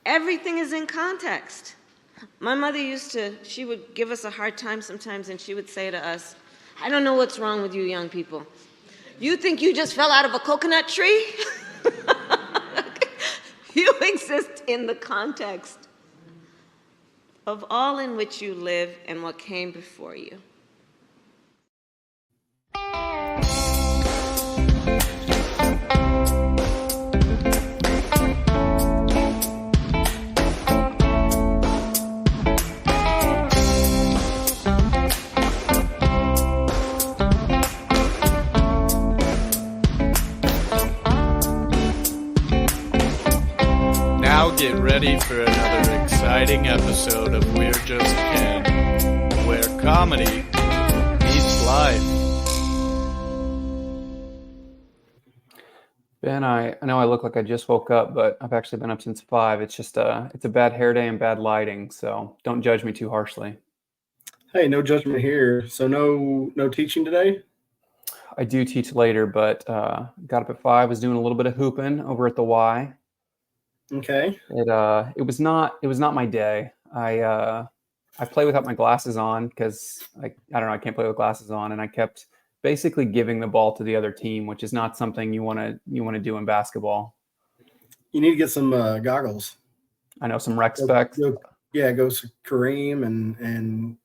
Everything is in context. My mother she would give us a hard time sometimes, and she would say to us, I don't know what's wrong with you young people. You think you just fell out of a coconut tree? You exist in the context of all in which you live and what came before you. Now get ready for another exciting episode of We're Just Ken, where comedy meets life. Ben, I know I look like I just woke up, but I've actually been up since 5. It's just it's a bad hair day and bad lighting, so don't judge me too harshly. Hey, no judgment here. So no teaching today? I do teach later, but got up at 5, was doing a little bit of hooping over at the Y. Okay. It was not my day. I play without my glasses on because I don't know, I can't play with glasses on, and I kept basically giving the ball to the other team, which is not something you want to do in basketball. You need to get some goggles. I know, some rec specs. Go Kareem and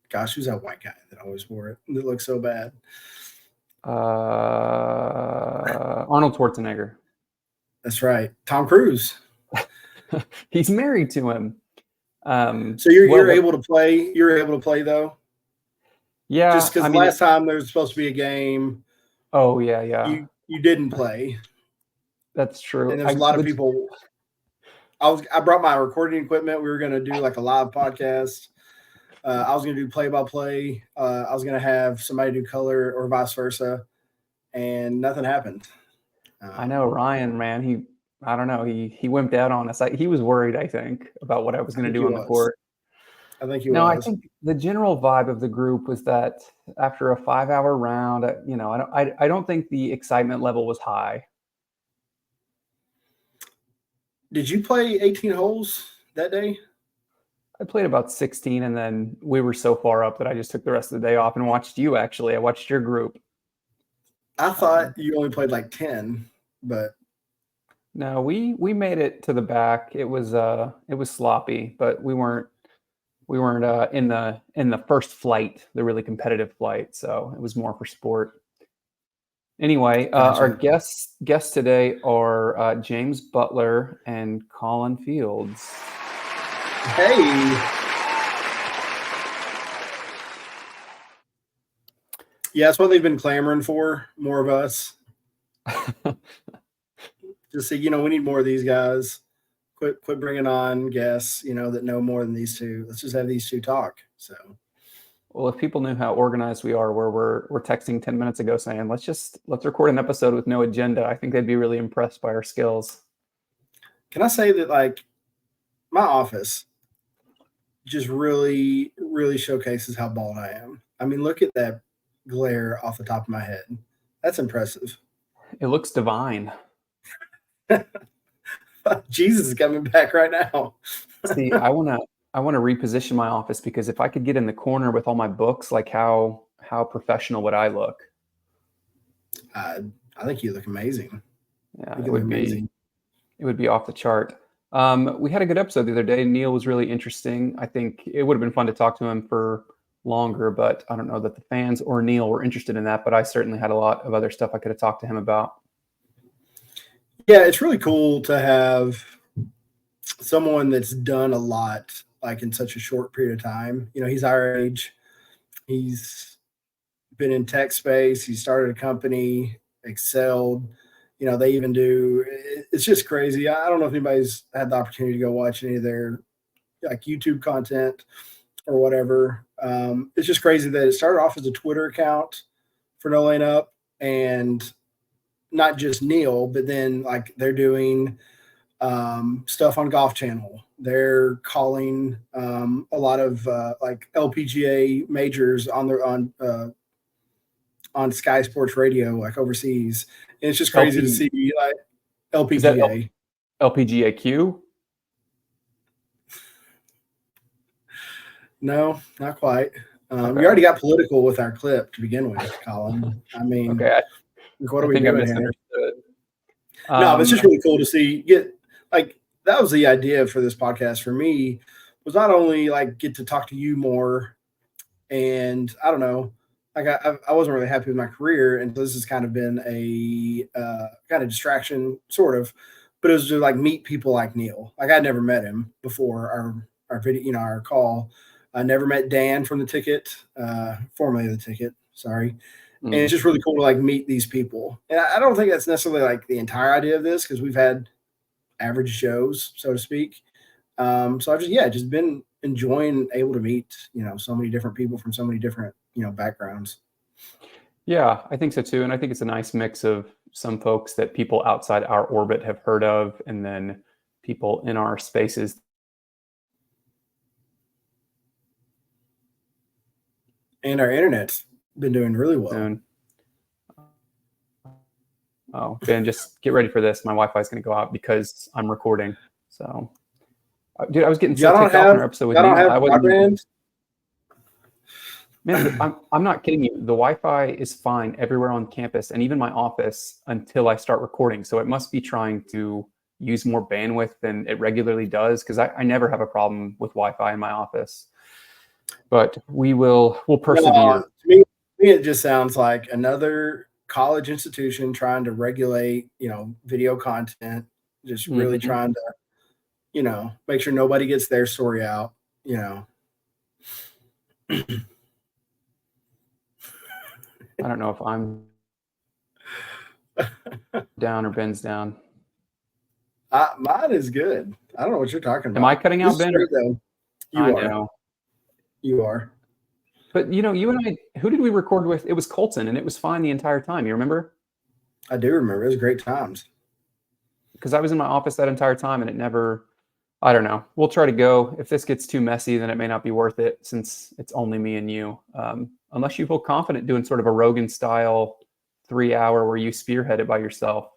gosh, who's that white guy that always wore it? It looks so bad. Arnold Schwarzenegger. That's right. Tom Cruise. He's married to him. So you're able to play. You're able to play though. Yeah. Just because last time there was supposed to be a game. Oh yeah. You didn't play. That's true. And there's a lot of people. I brought my recording equipment. We were going to do like a live podcast. I was going to do play-by-play. I was going to have somebody do color or vice versa, and nothing happened. I know Ryan, man. I don't know. He wimped out on us. He was worried, I think, about what I was going to do on the court. I think he was. No, I think the general vibe of the group was that after a 5-hour round, I don't think the excitement level was high. Did you play 18 holes that day? I played about 16, and then we were so far up that I just took the rest of the day off and watched you, actually. I watched your group. I thought you only played like 10, but no, we made it to the back. It was sloppy, but we weren't in the first flight, the really competitive flight. So it was more for sport. Anyway, Gotcha. Our guests today are James Butler and Colin Fields. Hey. Yeah, that's what they've been clamoring for, more of us. Just say, we need more of these guys. Quit bringing on guests, that know more than these two. Let's just have these two talk. So, well, if people knew how organized we are, where we're texting 10 minutes ago saying, let's record an episode with no agenda, I think they'd be really impressed by our skills. Can I say that, like, my office just really, really showcases how bald I am? I mean, look at that glare off the top of my head. That's impressive. It looks divine. Jesus is coming back right now. See, I want to reposition my office, because if I could get in the corner with all my books, like how professional would I look? I think you look amazing. Yeah, it would be. It would be off the chart. We had a good episode the other day. Neil was really interesting. I think it would have been fun to talk to him for longer, but I don't know that the fans or Neil were interested in that. But I certainly had a lot of other stuff I could have talked to him about. Yeah, it's really cool to have someone that's done a lot, like, in such a short period of time. He's our age. He's been in tech space. He started a company, excelled. They even do. It's just crazy. I don't know if anybody's had the opportunity to go watch any of their like YouTube content or whatever. It's just crazy that it started off as a Twitter account for No Lane Up, and not just Neil, but then like they're doing stuff on Golf Channel. They're calling a lot of like LPGA majors on Sky Sports Radio, like overseas. And it's just crazy to see like LPGA. LPGAQ? No, not quite. Okay. You already got political with our clip to begin with, Colin. I mean, Okay, what are I we think I doing here? misunderstood. No, but it's just Um, really cool to get like that was the idea for this podcast for me was not only like get to talk to you more and I don't know, like I wasn't really happy with my career and this has kind of been a kind of distraction sort of, but it was to like meet people like Neil. Like I'd never met him before our video, our call. I never met Dan from the ticket, formerly of the ticket. Sorry. And it's just really cool to like meet these people. And I don't think that's necessarily like the entire idea of this because we've had average shows, so to speak. So I've just been enjoying able to meet, so many different people from so many different, backgrounds. Yeah, I think so too. And I think it's a nice mix of some folks that people outside our orbit have heard of, and then people in our spaces. And our internet's been doing really well. Soon. Oh, Ben, just get ready for this. My Wi-Fi is going to go out because I'm recording. So, dude, I was getting so ticked off in our episode with Neil. I wasn't broadband? Man, I'm not kidding you. The Wi-Fi is fine everywhere on campus and even my office until I start recording. So it must be trying to use more bandwidth than it regularly does because I never have a problem with Wi-Fi in my office. But we'll persevere. No, to me, it just sounds like another college institution trying to regulate, video content, just really trying to, make sure nobody gets their story out, I don't know if I'm down or Ben's down. Mine is good. I don't know what you're talking about. Am I cutting out, Ben? You I are. know. You are. But, you and I, who did we record with? It was Colton, and it was fine the entire time. You remember? I do remember. It was great times. Because I was in my office that entire time, and it never, I don't know. We'll try to go. If this gets too messy, then it may not be worth it since it's only me and you. Unless you feel confident doing sort of a Rogan-style 3-hour where you spearhead it by yourself.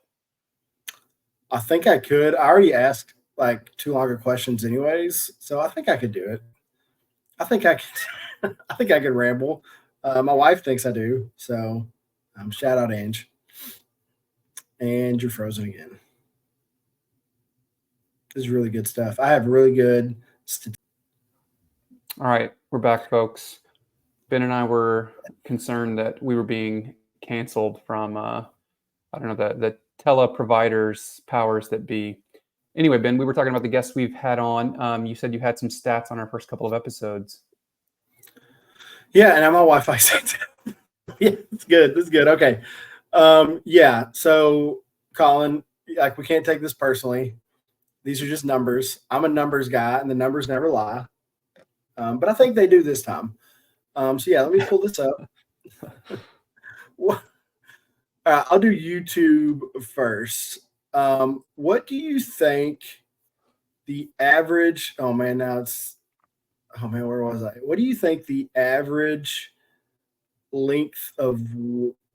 I think I could. I already asked like too long of questions anyways, so I think I could do it. I think I could. I think I could ramble. My wife thinks I do. So shout out Ange. And you're frozen again. This is really good stuff. I have really good All right, we're back, folks. Ben and I were concerned that we were being canceled from, I don't know, the teleproviders powers that be. Anyway, Ben, we were talking about the guests we've had on. You said you had some stats on our first couple of episodes. Yeah, and my Wi-Fi says yeah, it's good. This is good. Okay. Yeah. So, Colin, like we can't take this personally. These are just numbers. I'm a numbers guy, and the numbers never lie. But I think they do this time. So yeah, let me pull this up. I'll do YouTube first. What do you think the average? Oh man, where was I? What do you think the average length of,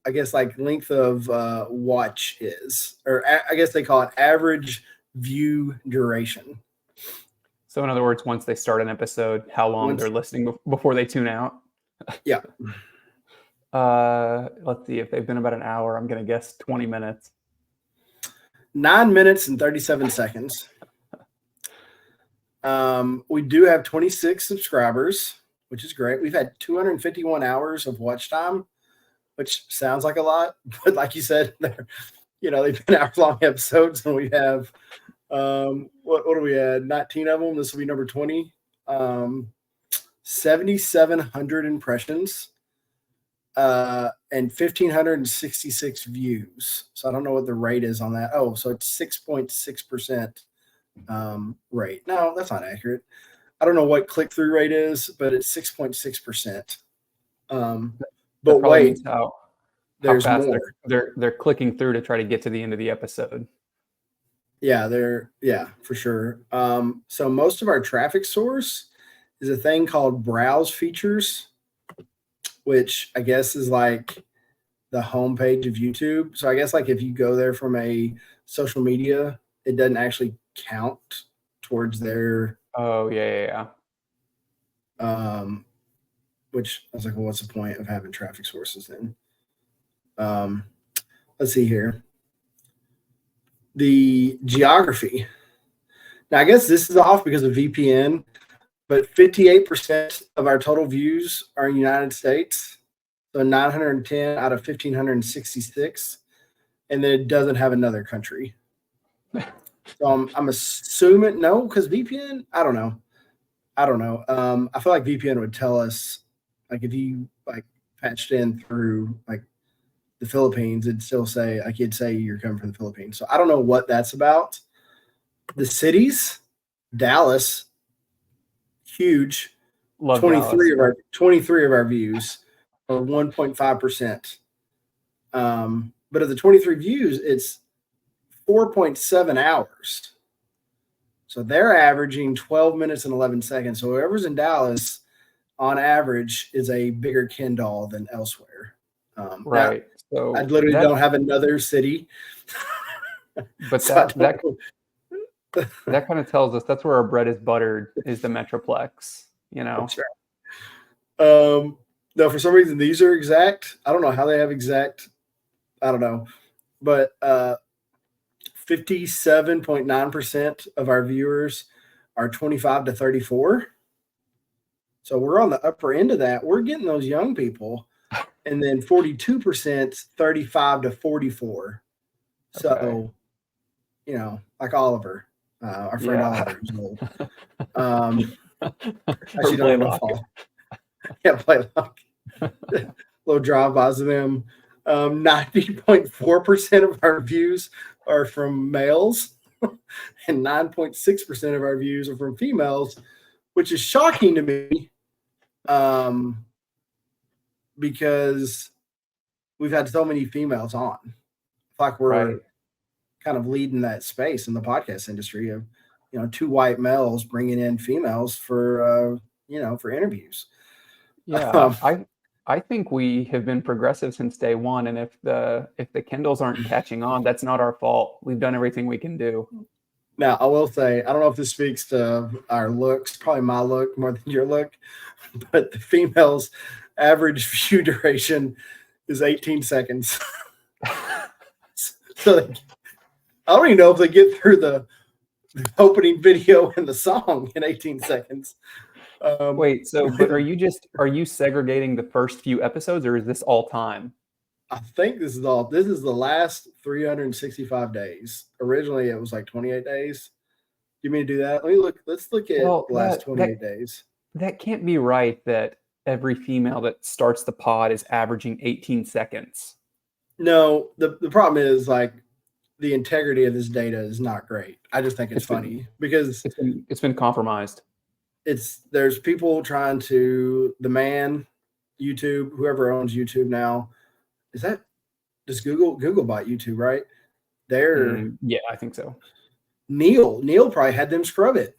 I guess, like length of watch is, or I guess they call it average view duration? So in other words, once they start an episode, how long they're listening before they tune out? Yeah. Let's see. If they've been about an hour, I'm going to guess 20 minutes. 9 minutes and 37 seconds. We do have 26 subscribers, which is great. We've had 251 hours of watch time, which sounds like a lot, but like you said, they've been hour-long episodes, and we have what do we add? 19 of them. This will be number 20. 7,700 impressions, and 1,566 views. So I don't know what the rate is on that. Oh, so it's 6.6% rate. No, that's not accurate. I don't know what click-through rate is, but it's 6.6%. But wait, there's fast more. They're clicking through to try to get to the end of the episode. Yeah, for sure. So most of our traffic source is a thing called browse features, which I guess is like the homepage of YouTube. So I guess like if you go there from a social media, it doesn't actually count towards their. Oh, yeah. Which I was like, well, what's the point of having traffic sources then? Let's see here. The geography. Now, I guess this is off because of VPN, but 58% of our total views are in the United States. So 910 out of 1,566. And then it doesn't have another country. So I'm assuming no, because VPN, I don't know. I feel like VPN would tell us, like, if you like patched in through like the Philippines, it'd still say, like, it'd say you're coming from the Philippines. So I don't know what that's about. The cities, Dallas, huge. Love 23 Dallas. of our views are 1.5%. But of the 23 views, it's 4.7 hours. So they're averaging 12 minutes and 11 seconds. So whoever's in Dallas, on average, is a bigger Ken doll than elsewhere. Right. So I literally don't have another city. But So that kind of tells us that's where our bread is buttered, is the Metroplex, you know? That's right. No, for some reason, these are exact. I don't know how they have exact. I don't know. But 57.9% of our viewers are 25 to 34. So we're on the upper end of that. We're getting those young people. And then 42% 35 to 44. So, Okay. you know, like Oliver, our friend Oliver, who's old. Actually, don't know fall. Yeah, play lock. Little drive-bys of them. 90.4% of our views are from males, and 9.6% of our views are from females, which is shocking to me, because we've had so many females on. It's like we're kind of leading that space in the podcast industry of, you know, two white males bringing in females for, for interviews. Yeah, I think we have been progressive since day one, and if the Kindles aren't catching on, that's not our fault. We've done everything we can do. Now, I will say, I don't know if this speaks to our looks, probably my look more than your look, but the females' average view duration is 18 seconds. So I don't even know if they get through the opening video and the song in 18 seconds. Wait, but are you segregating the first few episodes, or is this all time? I think this is the last 365 days. Originally it was like 28 days. You mean to do that? Let's look at the last 28 days. That can't be right that every female that starts the pod is averaging 18 seconds. No, the problem is, like, the integrity of this data is not great. I just think it's funny because it's been compromised. There's people trying to, the man, YouTube, whoever owns YouTube now, does Google bought YouTube, right? Yeah, I think so. Neil probably had them scrub it.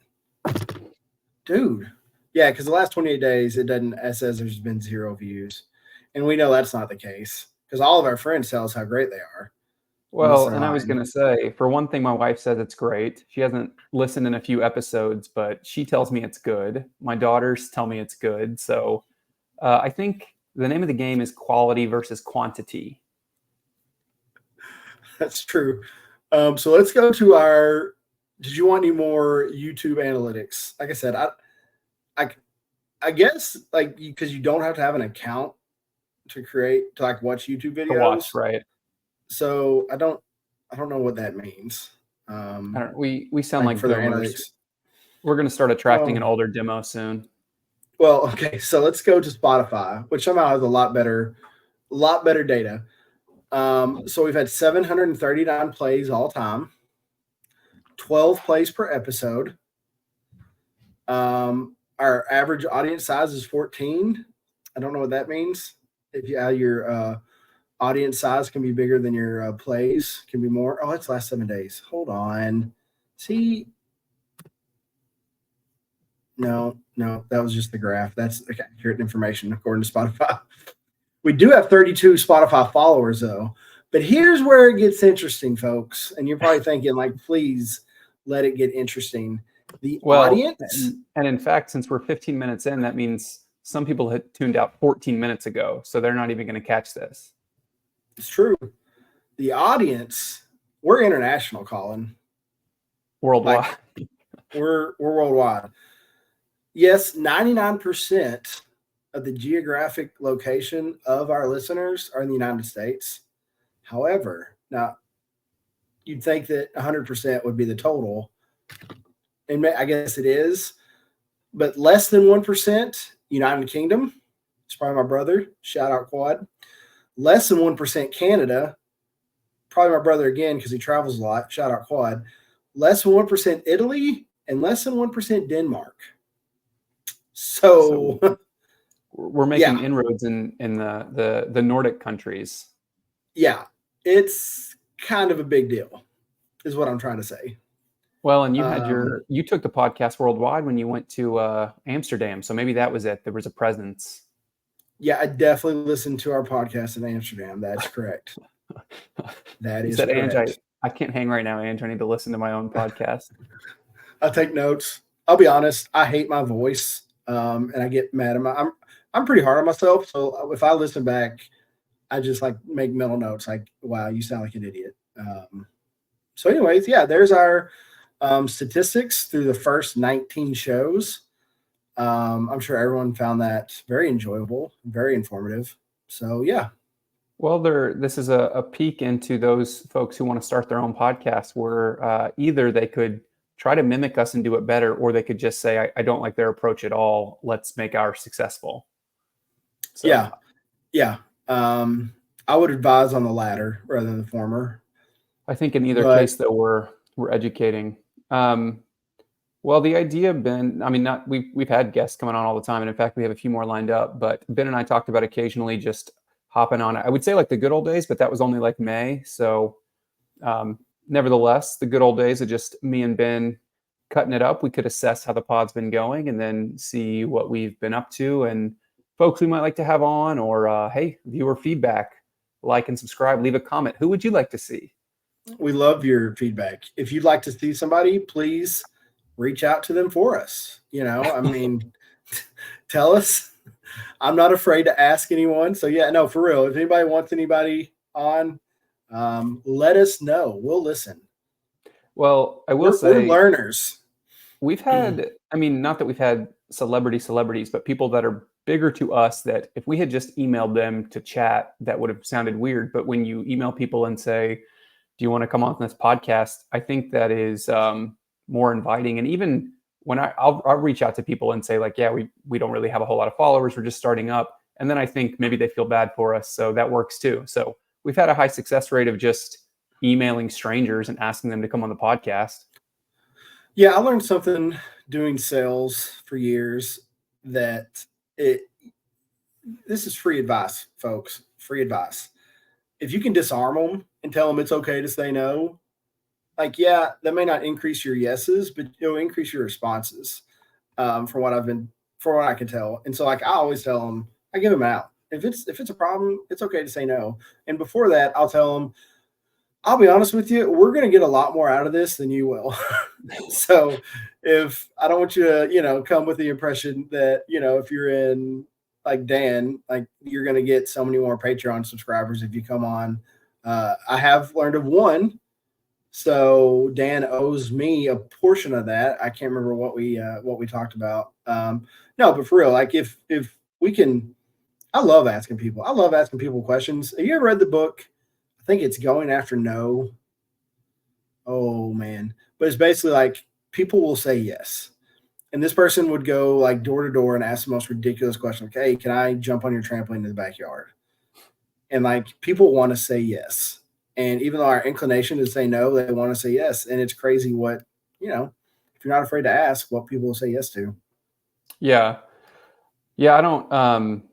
Dude. Yeah, because the last 28 days, it says there's been 0 views. And we know that's not the case because all of our friends tell us how great they are. Well, and I was going to say, for one thing, my wife says it's great. She hasn't listened in a few episodes, but she tells me it's good. My daughters tell me it's good. So I think the name of the game is quality versus quantity. That's true. So let's go to did you want any more YouTube analytics? Like I said, I guess, like, because you don't have to have an account to watch YouTube videos. To watch, right? So I don't know what that means. We sound like for their boomers. analytics. We're going to start attracting an older demo soon. Well, okay, so let's go to Spotify, which somehow has a lot better data. So we've had 739 plays all time, 12 plays per episode. Our average audience size is 14. I don't know what that means. If your audience size can be bigger than your plays, can be more. Oh, it's last 7 days. Hold on. See? No, that was just the graph. That's accurate information according to Spotify. We do have 32 Spotify followers, though. But here's where it gets interesting, folks. And you're probably thinking, like, please let it get interesting. The Well, audience, and in fact, since we're 15 minutes in, that means some people had tuned out 14 minutes ago, so they're not even going to catch this. it's true. The audience, we're international, Colin. Worldwide. Like, we're worldwide. Yes, 99% of the geographic location of our listeners are in the United States. However, now you'd think that 100% would be the total, and I guess it is, but less than 1% United Kingdom. It's probably my brother. Shout out Quad. Less than 1% Canada. Probably my brother again because he travels a lot. Shout out Quad. Less than 1% Italy and less than 1% Denmark. So we're making inroads in the Nordic countries. Yeah, it's kind of a big deal, is what I'm trying to say. Well, and you took the podcast worldwide when you went to Amsterdam, so maybe that was it. There was a presence. Yeah, I definitely listened to our podcast in Amsterdam. That's correct. That is correct. Ange, I can't hang right now, Ange. I need to listen to my own podcast. I take notes. I'll be honest. I hate my voice, and I get mad at I'm pretty hard on myself. So if I listen back, I just like make mental notes. Like, wow, you sound like an idiot. So, anyways, yeah, there's our statistics through the first 19 shows. I'm sure everyone found that very enjoyable, very informative. So, yeah. Well, this is a peek into those folks who want to start their own podcast where either they could try to mimic us and do it better, or they could just say, I don't like their approach at all. Let's make ours successful. So, Yeah. I would advise on the latter rather than the former. I think in either case, though, we're educating. Well, the idea, Ben, I mean, we've had guests coming on all the time, and in fact, we have a few more lined up. But Ben and I talked about occasionally just hopping on. I would say like the good old days, but that was only like May. So, nevertheless, the good old days of just me and Ben cutting it up. We could assess how the pod's been going, and then see what we've been up to, and folks we might like to have on, or hey, viewer feedback. Like and subscribe. Leave a comment. Who would you like to see? We love your feedback. If you'd like to see somebody, please reach out to them for us. I mean, tell us. I'm not afraid to ask anyone. So yeah, no, for real. If anybody wants anybody on, let us know. We'll listen. Well, I will say we're learners. We've had, I mean, not that we've had celebrities, but people that are bigger to us that if we had just emailed them to chat, that would have sounded weird. But when you email people and say, do you want to come on this podcast? I think that is more inviting. And even when I'll reach out to people and say like, yeah, we don't really have a whole lot of followers. We're just starting up. And then I think maybe they feel bad for us. So that works too. So we've had a high success rate of just emailing strangers and asking them to come on the podcast. Yeah, I learned something doing sales for years that this is free advice, folks. Free advice. If you can disarm them and tell them it's okay to say no, like, yeah, that may not increase your yeses, but it'll increase your responses. From what I can tell. And so like I always tell them, I give them out. If it's a problem, it's okay to say no. And before that, I'll tell them, I'll be honest with you, we're going to get a lot more out of this than you will. So if I don't want you to, come with the impression that, if you're in like Dan, like you're going to get so many more Patreon subscribers if you come on. I have learned of one. So Dan owes me a portion of that. I can't remember what we talked about. No, but for real, like if we can, I love asking people. I love asking people questions. Have you ever read the book? I think it's Going After No. Oh man. But it's basically like people will say yes. And this person would go like door to door and ask the most ridiculous question. Like, hey, can I jump on your trampoline in the backyard? And like people want to say yes. And even though our inclination is to say no, they want to say yes. And it's crazy what, if you're not afraid to ask, what people will say yes to. Yeah. Yeah. I don't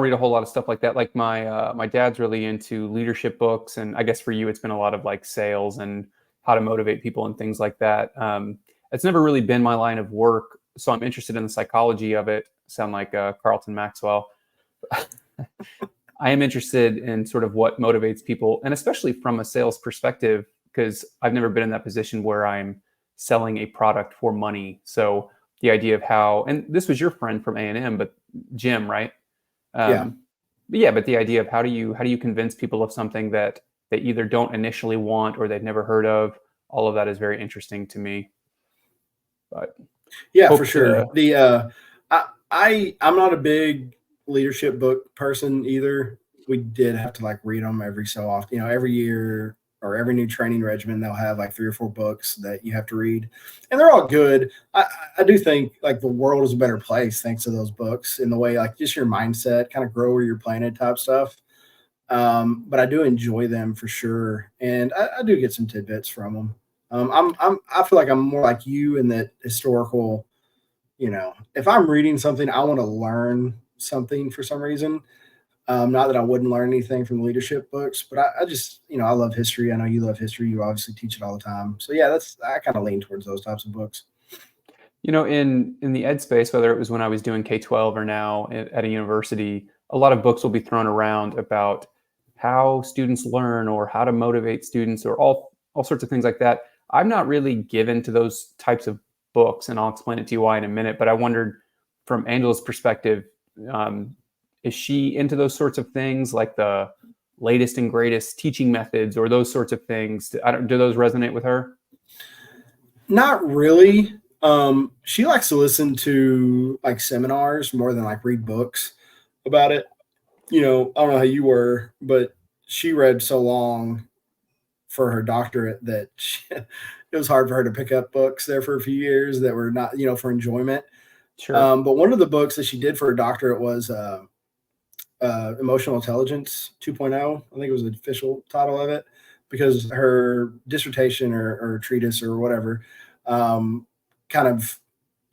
read a whole lot of stuff like that. Like my dad's really into leadership books. And I guess for you, it's been a lot of like sales and how to motivate people and things like that. It's never really been my line of work. So I'm interested in the psychology of it. Sound like Carlton Maxwell. I am interested in sort of what motivates people, and especially from a sales perspective, because I've never been in that position where I'm selling a product for money. So the idea of how, and this was your friend from A&M, but Jim, right? Yeah. But the idea of how do you convince people of something that they either don't initially want or they've never heard of? All of that is very interesting to me. But Yeah, for hope sure. to, I'm not a big leadership book person either. We did have to like read them every so often. You know, every year or every new training regimen, they'll have like 3 or 4 books that you have to read, and they're all good. I do think like the world is a better place thanks to those books in the way like just your mindset kind of grow where you're planted type stuff. But I do enjoy them for sure, and I do get some tidbits from them. I feel like I'm more like you in that historical. You know, if I'm reading something, I want to learn something for some reason. Not that I wouldn't learn anything from the leadership books, but I just, you know, I love history. I know you love history. You obviously teach it all the time. So yeah, I kind of lean towards those types of books. in the ed space, whether it was when I was doing K-12 or now at a university, a lot of books will be thrown around about how students learn or how to motivate students or all sorts of things like that. I'm not really given to those types of books, and I'll explain it to you why in a minute. But I wondered, from Angela's perspective, um, is she into those sorts of things, like the latest and greatest teaching methods or those sorts of things? Do those resonate with her? Not really. She likes to listen to like seminars more than like read books about it. You know, I don't know how you were, but she read so long for her doctorate that it was hard for her to pick up books there for a few years that were not, you know, for enjoyment. Sure. But one of the books that she did for her doctorate was Emotional Intelligence 2.0. I think it was the official title of it because her dissertation or treatise or whatever kind of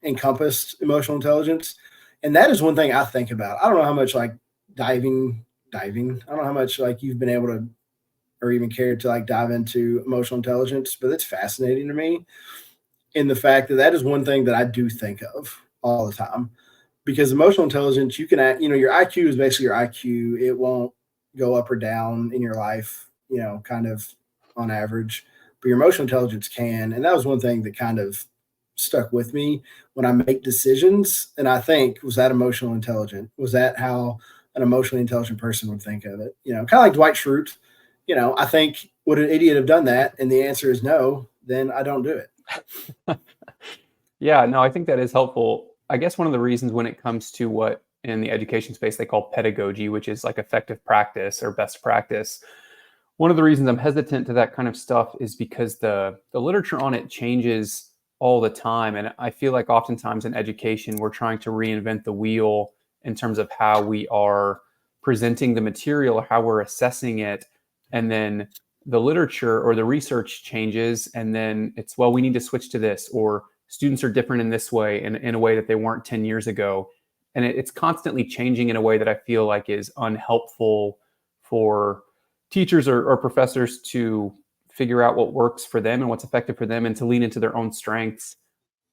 encompassed emotional intelligence. And that is one thing I think about. I don't know how much like diving. I don't know how much like you've been able to or even cared to like dive into emotional intelligence, but it's fascinating to me in the fact that that is one thing that I do think of all the time because emotional intelligence, you can act, you know, your IQ is basically your IQ. It won't go up or down in your life, you know, kind of on average, but your emotional intelligence can. And that was one thing that kind of stuck with me when I make decisions. And I think, was that emotional intelligent? Was that how an emotionally intelligent person would think of it? You know, kind of like Dwight Schrute. You know, I think, would an idiot have done that? And the answer is no, then I don't do it. Yeah, no, I think that is helpful. I guess one of the reasons when it comes to what in the education space they call pedagogy, which is like effective practice or best practice, one of the reasons I'm hesitant to that kind of stuff is because the literature on it changes all the time. And I feel like oftentimes in education, we're trying to reinvent the wheel in terms of how we are presenting the material or how we're assessing it. And then the literature or the research changes. And then it's, well, we need to switch to this, or students are different in this way, in a way that they weren't 10 years ago. And it's constantly changing in a way that I feel like is unhelpful for teachers or professors to figure out what works for them and what's effective for them and to lean into their own strengths.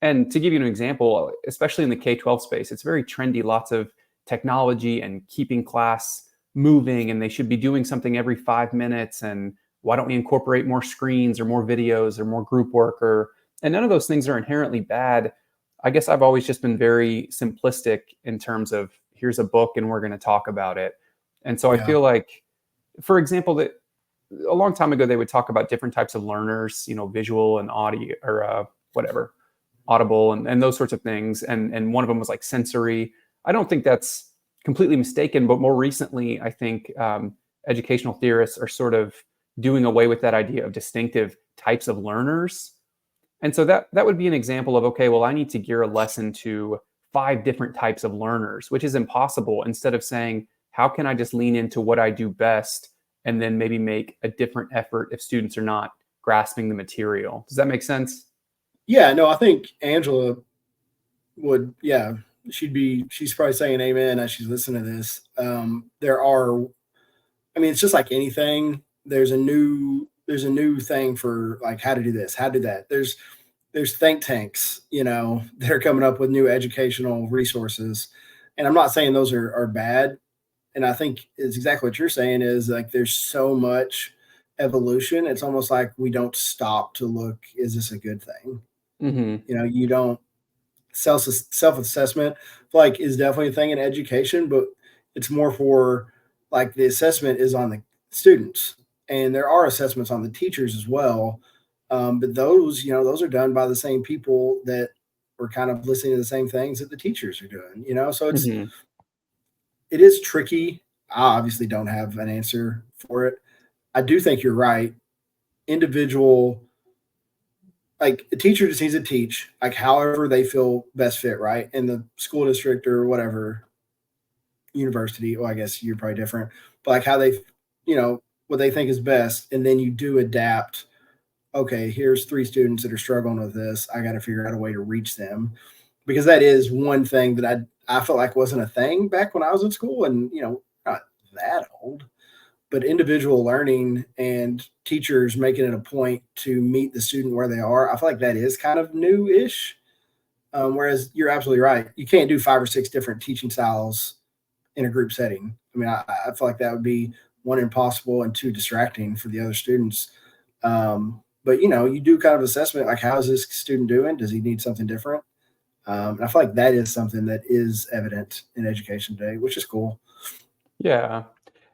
And to give you an example, especially in the K-12 space, it's very trendy, lots of technology and keeping class moving, and they should be doing something every 5 minutes. And why don't we incorporate more screens or more videos or more group work? And none of those things are inherently bad. I guess I've always just been very simplistic in terms of here's a book and we're going to talk about it. And so I Yeah. feel like, for example, that a long time ago they would talk about different types of learners, you know, visual and audio or whatever, audible and those sorts of things. And one of them was like sensory. I don't think that's completely mistaken, but more recently, I think educational theorists are sort of doing away with that idea of distinctive types of learners. And so that would be an example of, okay, well, I need to gear a lesson to 5 different types of learners, which is impossible. Instead of saying, how can I just lean into what I do best and then maybe make a different effort if students are not grasping the material? Does that make sense? Yeah, no, I think Angela would, yeah, she's probably saying amen as she's listening to this. I mean, it's just like anything. There's a new thing for like how to do this, how to do that. There's think tanks, you know, that are coming up with new educational resources. And I'm not saying those are bad. And I think it's exactly what you're saying is like there's so much evolution. It's almost like we don't stop to look, is this a good thing? Mm-hmm. You don't self-assessment like is definitely a thing in education, but it's more for like the assessment is on the students, and there are assessments on the teachers as well. But those are done by the same people that were kind of listening to the same things that the teachers are doing, so Mm-hmm. it is tricky. I obviously don't have an answer for it. I do think you're right. Individual, like a teacher just needs to teach like however they feel best fit, right? In the school district or whatever university. Well, I guess you're probably different, but like how they, what they think is best, and then you do adapt. Okay, here's 3 students that are struggling with this. I got to figure out a way to reach them, because that is one thing that I felt like wasn't a thing back when I was in school, and not that old, but individual learning and teachers making it a point to meet the student where they are. I feel like that is kind of new-ish. Whereas you're absolutely right. You can't do 5 or 6 different teaching styles in a group setting. I mean, I feel like that would be, 1, impossible, and 2, distracting for the other students. But you do kind of assessment, like how is this student doing? Does he need something different? And I feel like that is something that is evident in education today, which is cool. Yeah.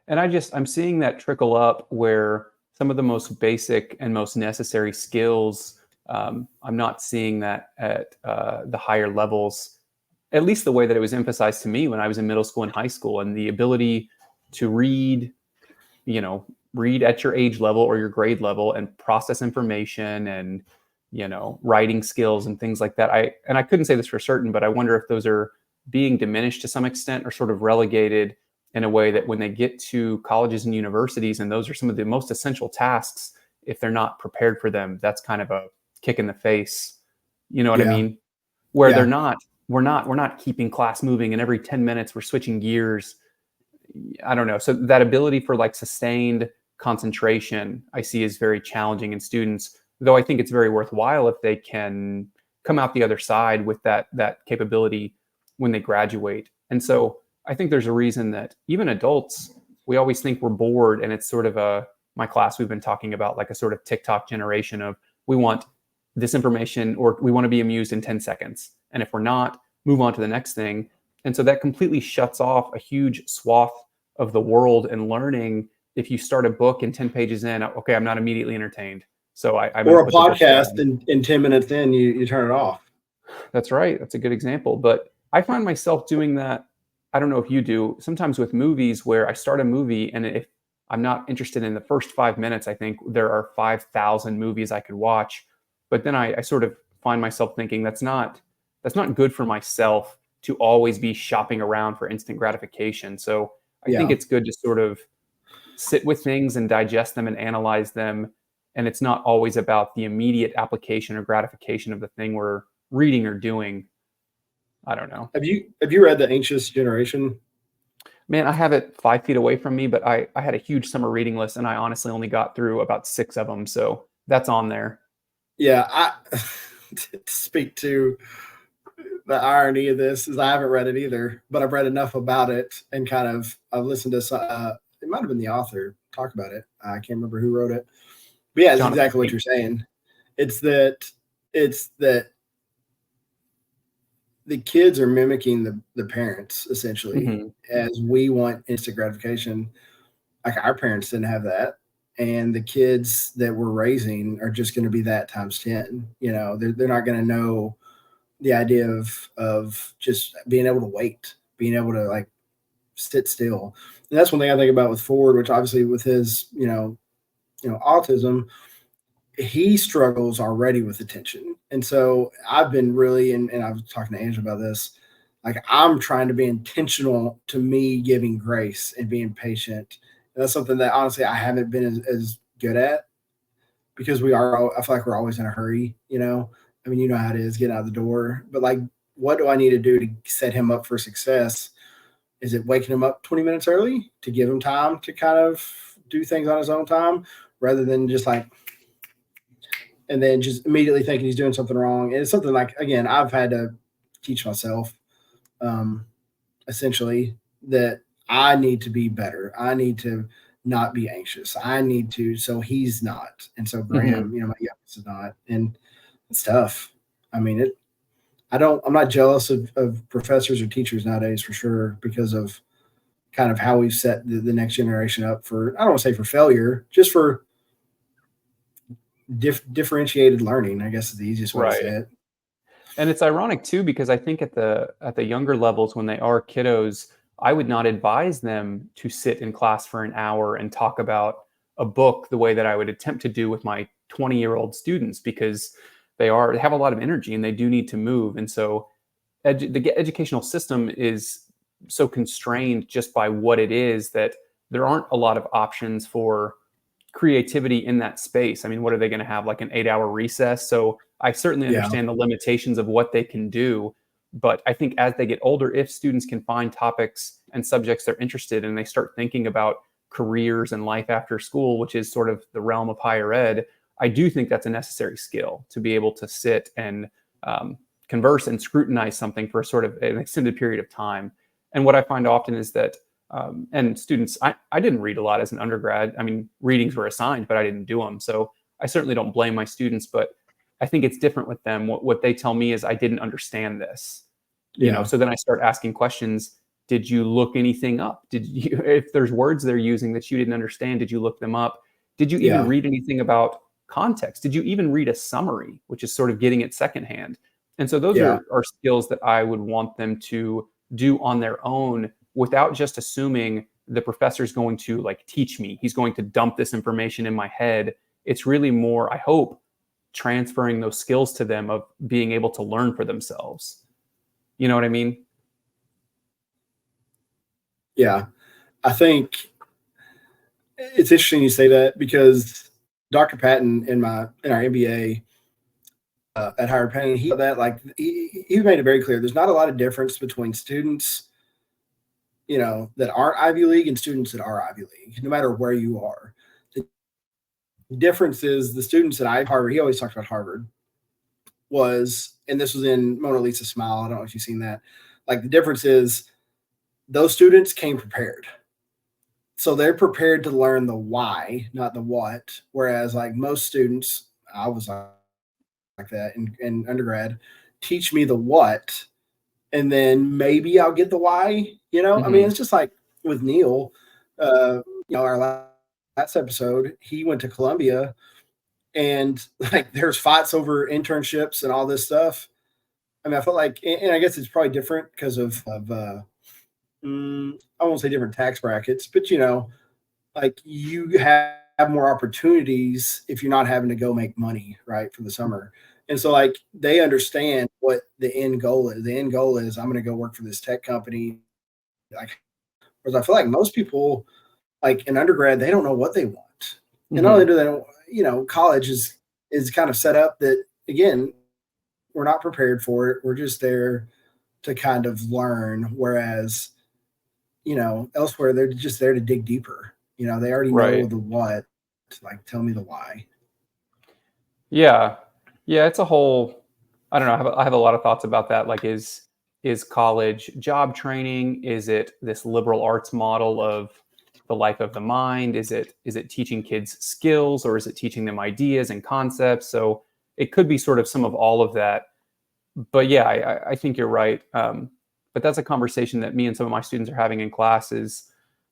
And I'm seeing that trickle up where some of the most basic and most necessary skills, I'm not seeing that at the higher levels, at least the way that it was emphasized to me when I was in middle school and high school, and the ability to read at your age level or your grade level and process information and, writing skills and things like that. I couldn't say this for certain, but I wonder if those are being diminished to some extent or sort of relegated in a way that when they get to colleges and universities, and those are some of the most essential tasks, if they're not prepared for them, that's kind of a kick in the face. You know what I Yeah. mean? Where Yeah. we're not keeping class moving, and every 10 minutes we're switching gears. I don't know. So that ability for like sustained concentration, I see is very challenging in students, though I think it's very worthwhile if they can come out the other side with that capability when they graduate. And so I think there's a reason that even adults, we always think we're bored, and it's sort of my class, we've been talking about like a sort of TikTok generation of, we want this information or we want to be amused in 10 seconds. And if we're not, move on to the next thing. And so that completely shuts off a huge swath of the world and learning. If you start a book and 10 pages in, okay, I'm not immediately entertained. So I'm Or a put the book podcast, down. in 10 minutes in, you turn it off. That's right. That's a good example. But I find myself doing that. I don't know if you do, sometimes with movies, where I start a movie and if I'm not interested in the first 5 minutes, I think there are 5,000 movies I could watch. But then I sort of find myself thinking that's not good for myself to always be shopping around for instant gratification. So I think Yeah. it's good to sort of sit with things and digest them and analyze them. And it's not always about the immediate application or gratification of the thing we're reading or doing. I don't know. Have you read The Anxious Generation? Man, I have it 5 feet away from me, but I had a huge summer reading list, and I honestly only got through about 6 of them. So that's on there. Yeah, to speak to the irony of this is I haven't read it either, but I've read enough about it and I've listened to it might have been the author talk about it. I can't remember who wrote it, but yeah, it's Jonathan exactly what Haidt. you're saying. It's that the kids are mimicking the parents essentially, Mhm. as we want instant gratification. Like our parents didn't have that. And the kids that we're raising are just going to be that times 10. They're not going to know the idea of just being able to wait, being able to like sit still. And that's one thing I think about with Ford, which obviously with his, autism, he struggles already with attention. And so I've been really, and I was talking to Angela about this, like I'm trying to be intentional to me giving grace and being patient. And that's something that honestly I haven't been as good at, because I feel like we're always in a hurry, I mean, you know how it is getting out the door, but like, what do I need to do to set him up for success? Is it waking him up 20 minutes early to give him time to kind of do things on his own time, rather than just like, and then just immediately thinking he's doing something wrong? And it's something like, again, I've had to teach myself, essentially, that I need to be better. I need to not be anxious. I need to, so he's not. And so Mhm. Graham, my youngest is not. And it's tough. I mean, I'm not jealous of professors or teachers nowadays for sure because of kind of how we've set the next generation up for, I don't want to say for failure, just for differentiated learning, I guess is the easiest way to say Right. it. And it's ironic too, because I think at the younger levels, when they are kiddos, I would not advise them to sit in class for an hour and talk about a book the way that I would attempt to do with my 20-year-old students, because they have a lot of energy and they do need to move. And so the educational system is so constrained just by what it is, that there aren't a lot of options for creativity in that space. I mean, what are they going to have, like an 8-hour recess? So I certainly Yeah. understand the limitations of what they can do. But I think as they get older, if students can find topics and subjects they're interested in, and they start thinking about careers and life after school, which is sort of the realm of higher ed, I do think that's a necessary skill to be able to sit and converse and scrutinize something for sort of an extended period of time. And what I find often is that and students, I didn't read a lot as an undergrad. I mean, readings were assigned, but I didn't do them. So I certainly don't blame my students, but I think it's different with them. What they tell me is, I didn't understand this, Yeah. so then I start asking questions. Did you look anything up? Did you, if there's words they're using that you didn't understand, did you look them up? Did you even Yeah. read anything about context? Did you even read a summary, which is sort of getting it secondhand? And so those Yeah. are skills that I would want them to do on their own, without just assuming the professor's going to like teach me. He's going to dump this information in my head. It's really more, I hope, transferring those skills to them of being able to learn for themselves. You know what I mean? Yeah. I think it's interesting you say that because Dr. Patton in our MBA at Higher Penn, he made it very clear. There's not a lot of difference between students, that aren't Ivy League and students that are Ivy League, no matter where you are. The difference is the students at Harvard, he always talked about Harvard, and this was in Mona Lisa Smile. I don't know if you've seen that. Like, the difference is those students came prepared. So they're prepared to learn the why, not the what. Whereas like most students, I was like that in undergrad, teach me the what, and then maybe I'll get the why. I mean, it's just like with Neil, our last episode, he went to Columbia, and like there's fights over internships and all this stuff. I mean, I felt like, and I guess it's probably different because of I won't say different tax brackets, but like you have more opportunities if you're not having to go make money, right, for the summer. And so like they understand what the end goal is. The end goal is, I'm going to go work for this tech company. Like, whereas I feel like most people, like in undergrad, they don't know what they want. And not only do they don't, college is kind of set up that, again, we're not prepared for it. We're just there to kind of learn. Whereas, elsewhere, they're just there to dig deeper. They already know the what. Like, tell me the why. Yeah. It's a whole, I don't know. I have a lot of thoughts about that. Like, is college job training? Is it this liberal arts model of the life of the mind? Is it teaching kids skills, or is it teaching them ideas and concepts? So it could be sort of some of all of that. But yeah, I think you're right. But that's a conversation that me and some of my students are having in class, is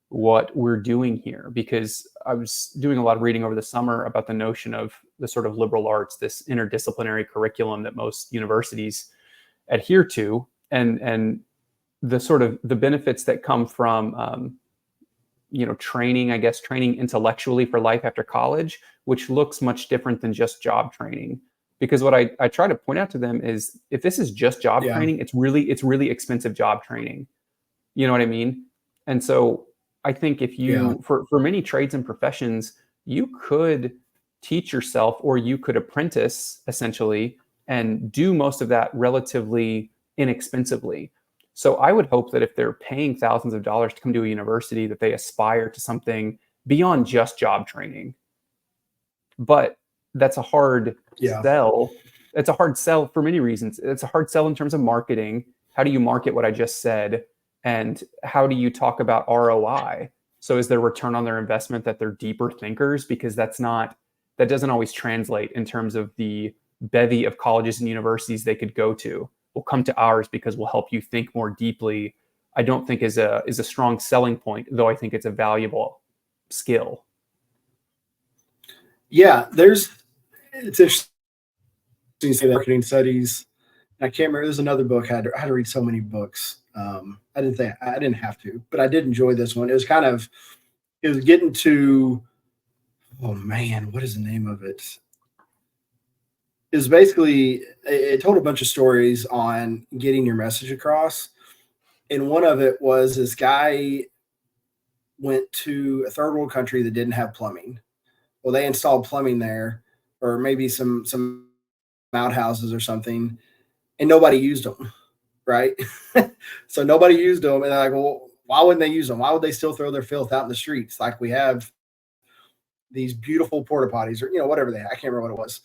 what we're doing here. Because I was doing a lot of reading over the summer about the notion of the sort of liberal arts, this interdisciplinary curriculum that most universities adhere to, and the sort of the benefits that come from training intellectually for life after college, which looks much different than just job training. Because what I try to point out to them is, if this is just job training, it's really expensive job training. You know what I mean? And so I think if you, for many trades and professions, you could teach yourself, or you could apprentice essentially, and do most of that relatively inexpensively. So I would hope that if they're paying thousands of dollars to come to a university, that they aspire to something beyond just job training. But that's a hard sell. It's a hard sell for many reasons. It's a hard sell in terms of marketing. How do you market what I just said? And how do you talk about ROI? So is there return on their investment, that they're deeper thinkers? Because that doesn't always translate in terms of the bevy of colleges and universities they could go to. We'll come to ours because we'll help you think more deeply. I don't think is a strong selling point, though I think it's a valuable skill. Yeah, it's interesting to say marketing studies. I can't remember. There's another book. I had to read so many books. I didn't have to, but I did enjoy this one. It was getting to, oh man, what is the name of it? It was basically, it told a bunch of stories on getting your message across. And one of it was this guy went to a third world country that didn't have plumbing. Well, they installed plumbing there, or maybe some outhouses or something, and nobody used them, right? So nobody used them, and they're like, well, why wouldn't they use them? Why would they still throw their filth out in the streets? Like, we have these beautiful porta potties, or whatever I can't remember what it was.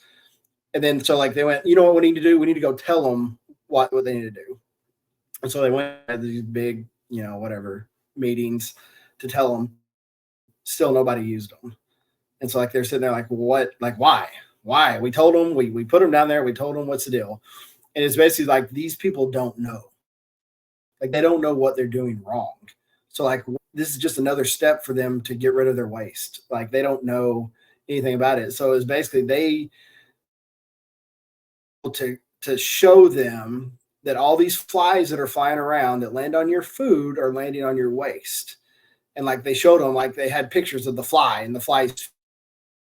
And then so like they went, you know what we need to do? We need to go tell them what they need to do. And so they went to these big, whatever meetings to tell them. Still nobody used them. And so like they're sitting there like, what? Like, why? We told them, we put them down there. We told them what's the deal. And it's basically like, these people don't know. Like, they don't know what they're doing wrong. So like, this is just another step for them to get rid of their waste. Like, they don't know anything about it. So it's basically to show them that all these flies that are flying around that land on your food are landing on your waste. And like, they showed them, like, they had pictures of the fly and the fly's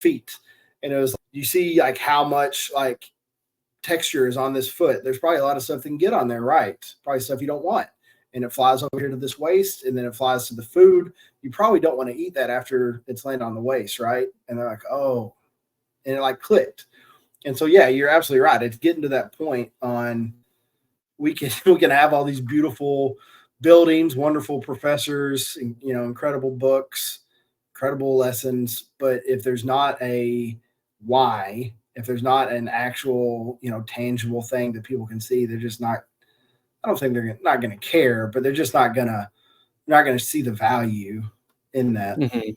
feet. And it was, you see like how much like texture is on this foot. There's probably a lot of stuff that can get on there, right? Probably stuff you don't want. And it flies over here to this waste, and then it flies to the food. You probably don't want to eat that after it's landed on the waste, right? And they're like, oh, and it like clicked. And so, yeah, you're absolutely right. It's getting to that point on we can have all these beautiful buildings, wonderful professors, incredible books, incredible lessons. But if there's not a why, if there's not an actual, tangible thing that people can see, they're just not, I don't think they're not going to care, but they're just not going to see the value in that. Mm-hmm.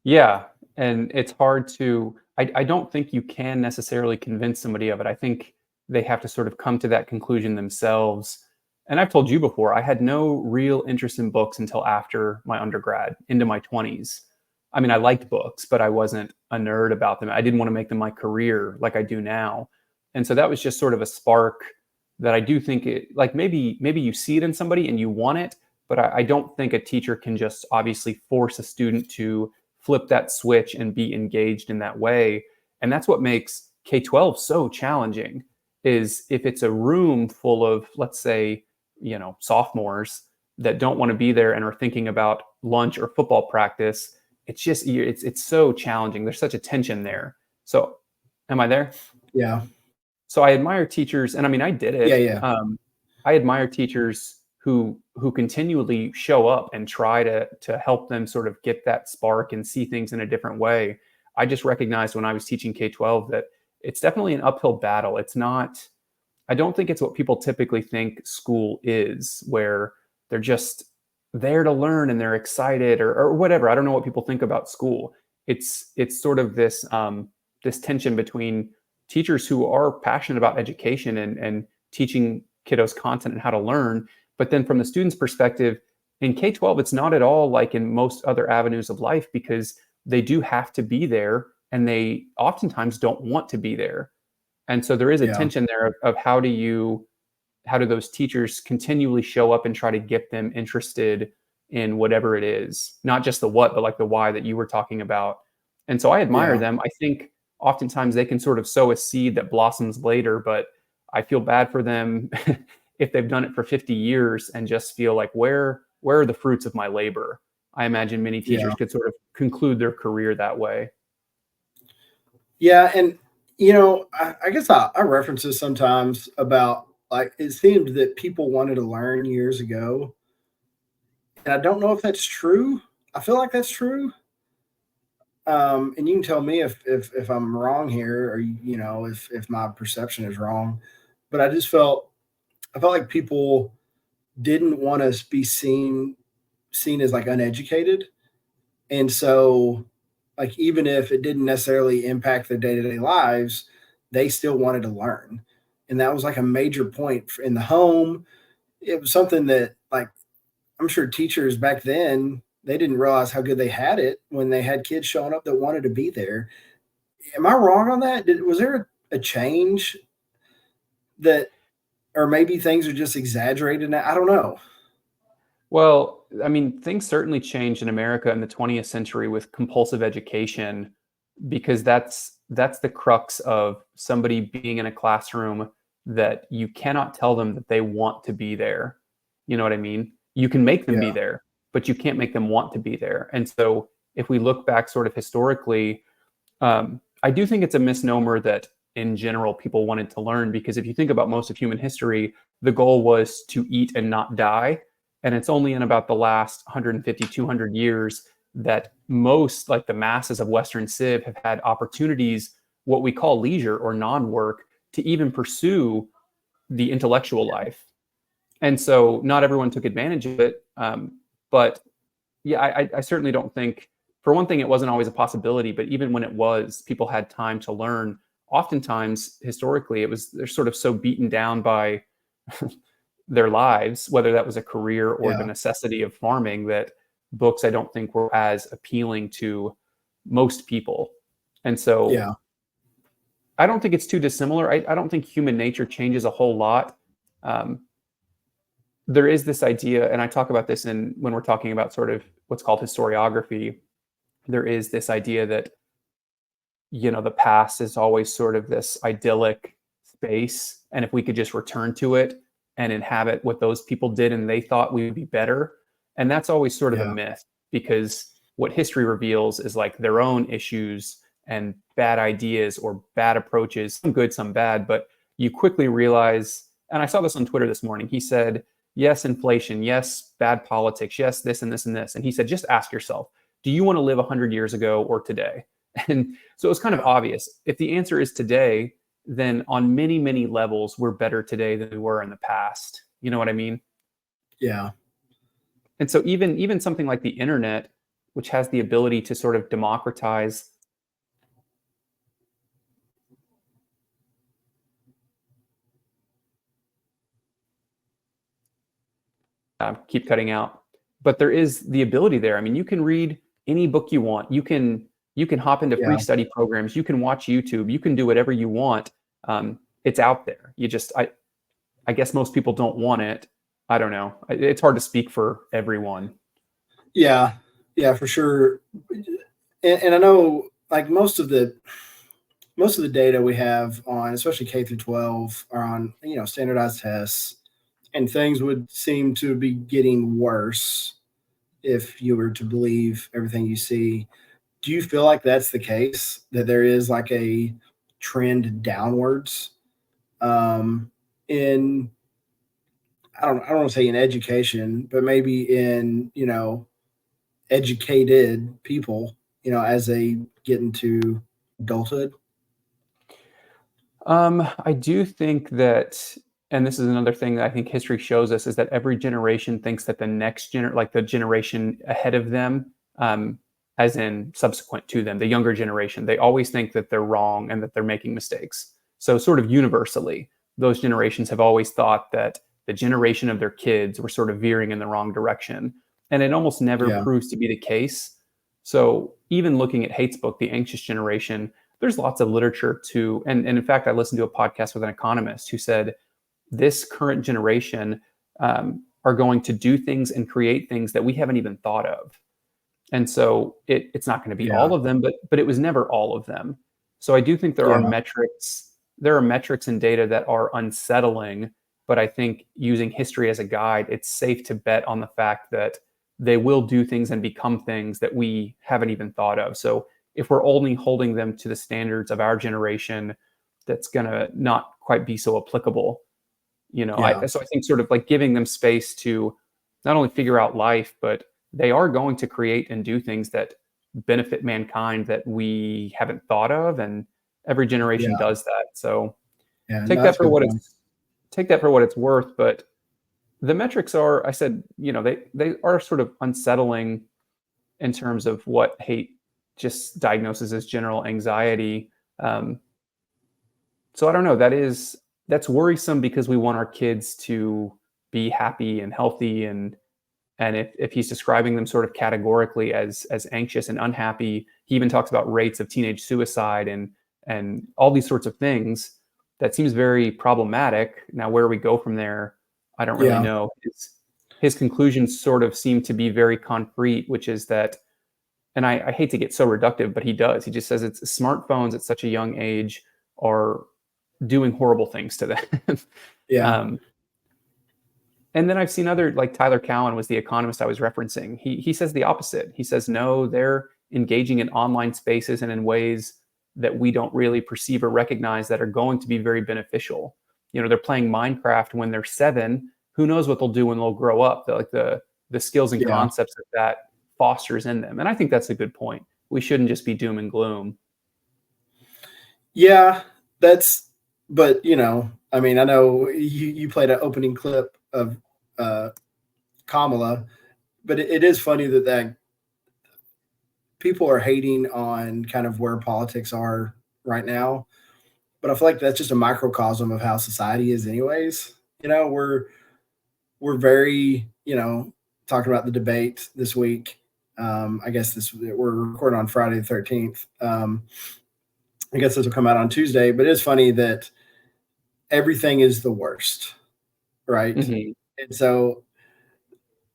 Yeah. And it's hard to, I don't think you can necessarily convince somebody of it. I think they have to sort of come to that conclusion themselves. And I've told you before, I had no real interest in books until after my undergrad, into my 20s. I mean, I liked books, but I wasn't a nerd about them. I didn't want to make them my career like I do now. And so that was just sort of a spark that I do think like maybe you see it in somebody and you want it, but I don't think a teacher can just obviously force a student to flip that switch and be engaged in that way. And that's what makes K-12 so challenging, is if it's a room full of, let's say, sophomores that don't want to be there and are thinking about lunch or football practice, it's so challenging. There's such a tension there. So am I there? Yeah. So I admire teachers, and I mean, I did it. Yeah. I admire teachers who continually show up and try to help them sort of get that spark and see things in a different way. I just recognized when I was teaching K-12 that it's definitely an uphill battle. It's not, I don't think it's what people typically think school is, where they're just there to learn and they're excited or whatever. I don't know what people think about school. It's sort of this tension between teachers who are passionate about education and teaching kiddos content and how to learn. But then from the student's perspective, in K-12, it's not at all like in most other avenues of life, because they do have to be there and they oftentimes don't want to be there. And so there is a tension there of how do those teachers continually show up and try to get them interested in whatever it is, not just the what, but like the why that you were talking about. And so I admire them. I think oftentimes they can sort of sow a seed that blossoms later, but I feel bad for them if they've done it for 50 years and just feel like, where are the fruits of my labor? I imagine many teachers could sort of conclude their career that way. Yeah. And, I guess I reference this sometimes about, like, it seemed that people wanted to learn years ago. And I don't know if that's true. I feel like that's true. And you can tell me if I'm wrong here, or, if my perception is wrong, but I felt like people didn't want to be seen as like uneducated. And so, like, even if it didn't necessarily impact their day-to-day lives, they still wanted to learn. And that was like a major point in the home. It was something that, like, I'm sure teachers back then, they didn't realize how good they had it when they had kids showing up that wanted to be there. Am I wrong on that? Was there a change that, or maybe things are just exaggerated now? I don't know. Well, I mean, things certainly changed in America in the 20th century with compulsive education, because that's the crux of somebody being in a classroom that you cannot tell them that they want to be there. You know what I mean? You can make them be Yeah. there, but you can't make them want to be there. And so if we look back sort of historically, I do think it's a misnomer that in general people wanted to learn, because if you think about most of human history, the goal was to eat and not die. And it's only in about the last 150, 200 years that most, like the masses of Western Civ, have had opportunities, what we call leisure or non-work, to even pursue the intellectual life. And so not everyone took advantage of it. But yeah, I certainly don't think, for one thing, it wasn't always a possibility, but even when it was, people had time to learn. Oftentimes, historically, they're sort of so beaten down by their lives, whether that was a career or the Yeah. necessity of farming, that books, I don't think, were as appealing to most people. And so Yeah. I don't think it's too dissimilar. I don't think human nature changes a whole lot. Um, there is this idea, and I talk about this when we're talking about sort of what's called historiography. There is this idea that, the past is always sort of this idyllic space, and if we could just return to it and inhabit what those people did and they thought we would be better. And that's always sort of a Yeah. myth, because what history reveals is like their own issues and bad ideas or bad approaches, some good, some bad. But you quickly realize, and I saw this on Twitter this morning, he said, yes, inflation, yes, bad politics, yes, this and this and this. And he said, just ask yourself, do you want to live 100 years ago or today? And so it was kind of Yeah. obvious. If the answer is today, then on many, many levels, we're better today than we were in the past. You know what I mean? Yeah. And so even something like the internet, which has the ability to sort of democratize. Keep cutting out, but there is the ability there. I mean, you can read any book you want. You can hop into free Yeah. study programs. You can watch YouTube. You can do whatever you want. It's out there. I guess most people don't want it. I don't know. It's hard to speak for everyone. Yeah. Yeah, for sure. And I know, like, most of the data we have on, especially K through 12, are on, standardized tests, and things would seem to be getting worse if you were to believe everything you see. Do you feel like that's the case, that there is like a trend downwards, in, I don't want to say in education, but maybe in, educated people, as they get into adulthood? I do think that, and this is another thing that I think history shows us, is that every generation thinks that the next like the generation ahead of them, as in subsequent to them, the younger generation, they always think that they're wrong and that they're making mistakes. So sort of universally, those generations have always thought that the generation of their kids were sort of veering in the wrong direction. And it almost never Yeah. proves to be the case. So even looking at Hate's book, The Anxious Generation, there's lots of literature to, and in fact, I listened to a podcast with an economist who said this current generation are going to do things and create things that we haven't even thought of. And so it's not going to be Yeah. all of them, but it was never all of them. So I do think Yeah. there are metrics and data that are unsettling, but I think using history as a guide, it's safe to bet on the fact that they will do things and become things that we haven't even thought of. So if we're only holding them to the standards of our generation, that's going to not quite be so applicable. Yeah. So I think sort of like giving them space to not only figure out life, but they are going to create and do things that benefit mankind that we haven't thought of, and every generation Yeah. does that. So Yeah. take No, that that's a for good what point. it's take that for what it's worth. But the metrics are, I said, they are sort of unsettling in terms of what hate just diagnoses as general anxiety. Um, So I don't know. That's worrisome because we want our kids to be happy and healthy, and if he's describing them sort of categorically as anxious and unhappy, he even talks about rates of teenage suicide and all these sorts of things. That seems very problematic. Now, where we go from there, I don't really Yeah. know. His conclusions sort of seem to be very concrete, which is that, and I hate to get so reductive, but he does. He just says it's smartphones at such a young age are doing horrible things to them. Yeah. um, and then I've seen other, like Tyler Cowen was the economist I was referencing. He says the opposite. He says no, they're engaging in online spaces and in ways that we don't really perceive or recognize that are going to be very beneficial. You know, they're playing Minecraft when they're 7. Who knows what they'll do when they'll grow up? The skills and Yeah. concepts that fosters in them. And I think that's a good point. We shouldn't just be doom and gloom. Yeah, but I mean, I know you played an opening clip of Kamala, but it is funny that people are hating on kind of where politics are right now. But I feel like that's just a microcosm of how society is, anyways. We're very, talking about the debate this week. I guess we're recording on Friday the 13th. I guess this will come out on Tuesday, but it's funny that everything is the worst, right? Mm-hmm. And so,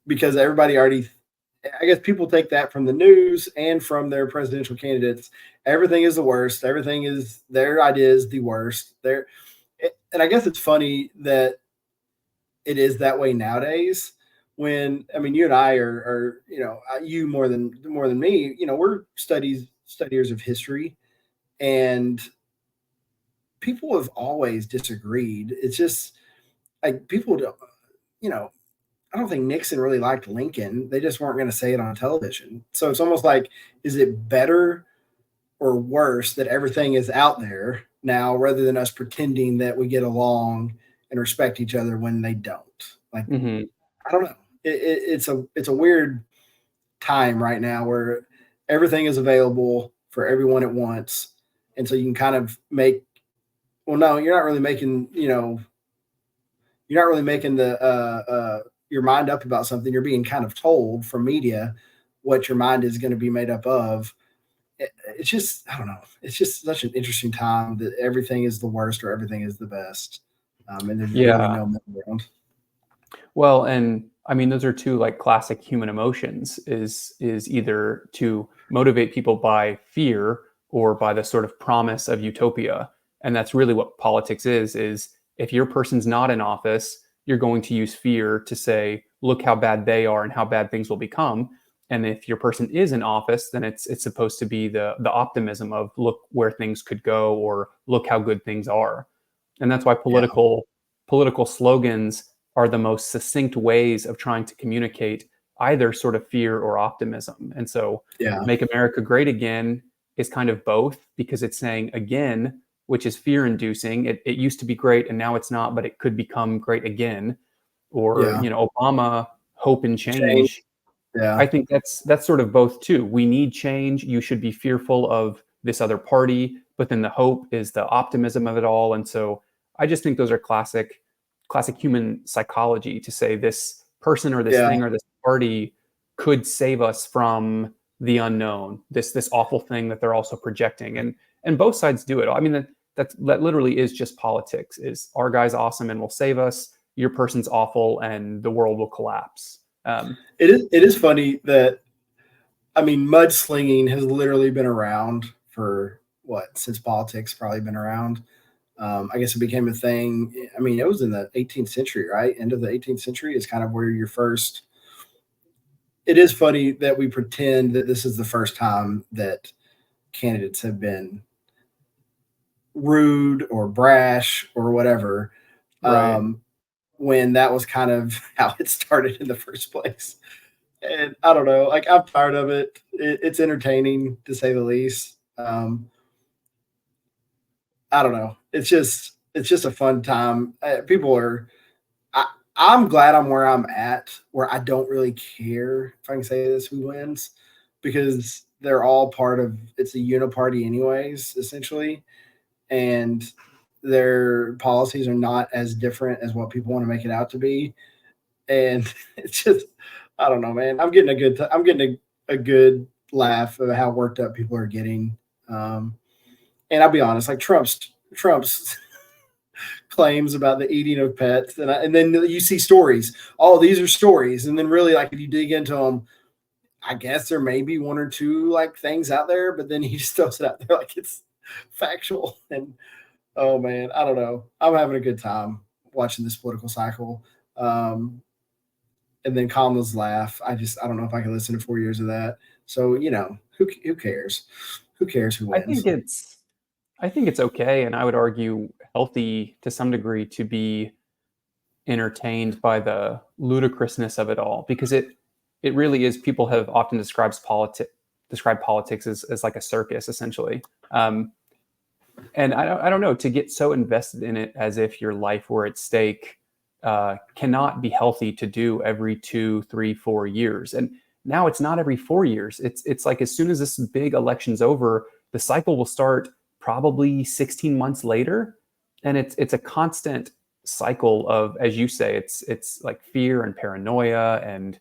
because everybody already, I guess people take that from the news and from their presidential candidates. Everything is the worst. Everything is their idea is the worst. And I guess it's funny that it is that way nowadays. When I mean, you and I are you more than me. We're studiers of history, and people have always disagreed. It's just like people don't, I don't think Nixon really liked Lincoln. They just weren't going to say it on television. So it's almost like, is it better or worse that everything is out there now rather than us pretending that we get along and respect each other when they don't? Like, Mm-hmm. I don't know. It's a weird time right now where everything is available for everyone at once. And so you can kind of well, no, you're not really making, the your mind up about something. You're being kind of told from media what your mind is going to be made up of. It's just, I don't know. It's just such an interesting time that everything is the worst or everything is the best. And there's really Yeah. no middle ground. Well, and I mean, those are two like classic human emotions is either to motivate people by fear or by the sort of promise of utopia. And that's really what politics is if your person's not in office, you're going to use fear to say, look how bad they are and how bad things will become. And if your person is in office, then it's supposed to be the optimism of look where things could go or look how good things are. And that's why Yeah. political slogans are the most succinct ways of trying to communicate either sort of fear or optimism. And so Yeah. Make America Great Again is kind of both because it's saying again, which is fear inducing. It used to be great and now it's not, but it could become great again. Or, Yeah. Obama, hope and Change. change. Yeah. I think that's sort of both too. We need change. You should be fearful of this other party, but then the hope is the optimism of it all. And so I just think those are classic human psychology to say this person or this Yeah. thing or this party could save us from the unknown, this awful thing that they're also projecting. And both sides do it. I mean, that literally is just politics. Is our guy's awesome and will save us, your person's awful and the world will collapse. It is funny that, I mean, mudslinging has literally been around for since politics probably been around. I guess it became a thing. I mean, it was in the 18th century, right? End of the 18th century is kind of where your first. It is funny that we pretend that this is the first time that candidates have been rude or brash or whatever, Right. when that was kind of how it started in the first place. And I don't know, like I'm tired of it. It's entertaining to say the least. I don't know. It's just a fun time. People are. I, I'm glad I'm where I'm at, where I don't really care if I can say this who wins, because they're all part of. It's a uniparty, anyways, essentially, and their policies are not as different as what people want to make it out to be. And it's just, I don't know, man. I'm getting a good laugh of how worked up people are getting. And I'll be honest, like Trump's claims about the eating of pets, and then you see stories. Oh, these are stories, and then really, like if you dig into them, I guess there may be one or two like things out there, but then he just throws it out there like it's factual. And oh man, I don't know. I'm having a good time watching this political cycle. And then Kamala's laugh. I don't know if I can listen to 4 years of that. So, who cares? Who cares who wins? I think it's okay, and I would argue healthy to some degree to be entertained by the ludicrousness of it all, because it really is. People have often described politics as like a circus, essentially. And I don't know, to get so invested in it as if your life were at stake cannot be healthy to do every 2, 3, 4 years. And now it's not every 4 years. It's like as soon as this big election's over, the cycle will start probably 16 months later. And it's a constant cycle of, as you say, it's like fear and paranoia and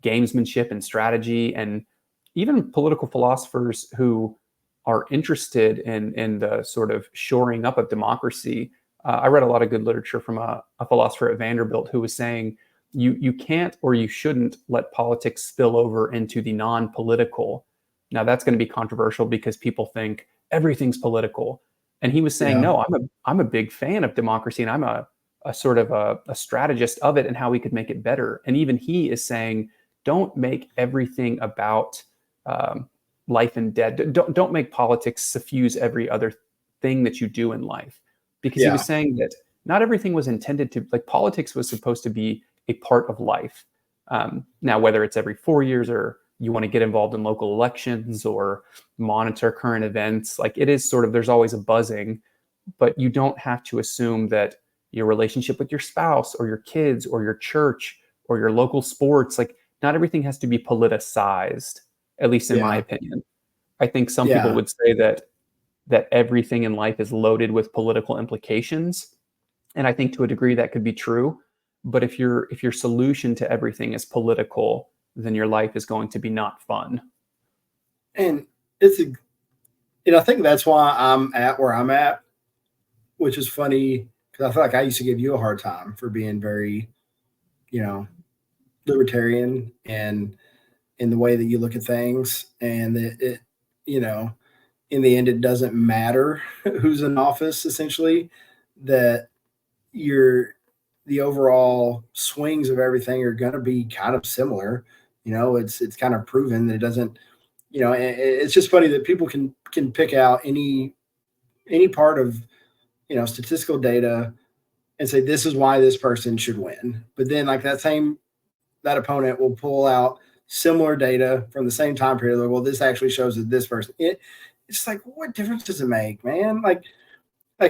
gamesmanship and strategy. And even political philosophers who are interested in the sort of shoring up of democracy. I read a lot of good literature from a philosopher at Vanderbilt who was saying you can't or you shouldn't let politics spill over into the non-political. Now that's going to be controversial because people think everything's political. And he was saying, no, I'm a big fan of democracy, and I'm a sort of a strategist of it and how we could make it better. And even he is saying, don't make everything about life and death. Don't make politics suffuse every other thing that you do in life. Because he was saying that not everything was intended to, like, politics was supposed to be a part of life. Now, whether it's every 4 years or you want to get involved in local elections or monitor current events, like it is sort of, there's always a buzzing, but you don't have to assume that your relationship with your spouse or your kids or your church or your local sports, like not everything has to be politicized, at least in my opinion. I think some people would say that everything in life is loaded with political implications. And I think to a degree that could be true. But if your solution to everything is political, then your life is going to be not fun. And I think that's why I'm at where I'm at, which is funny because I feel like I used to give you a hard time for being very, libertarian and in the way that you look at things, and it in the end, it doesn't matter who's in office, essentially, that the overall swings of everything are going to be kind of similar. It's kind of proven that it doesn't, it's just funny that people can pick out any part of, statistical data and say, this is why this person should win. But then like that opponent will pull out similar data from the same time period. Like, well, this actually shows that this person, it's like, what difference does it make, man? Like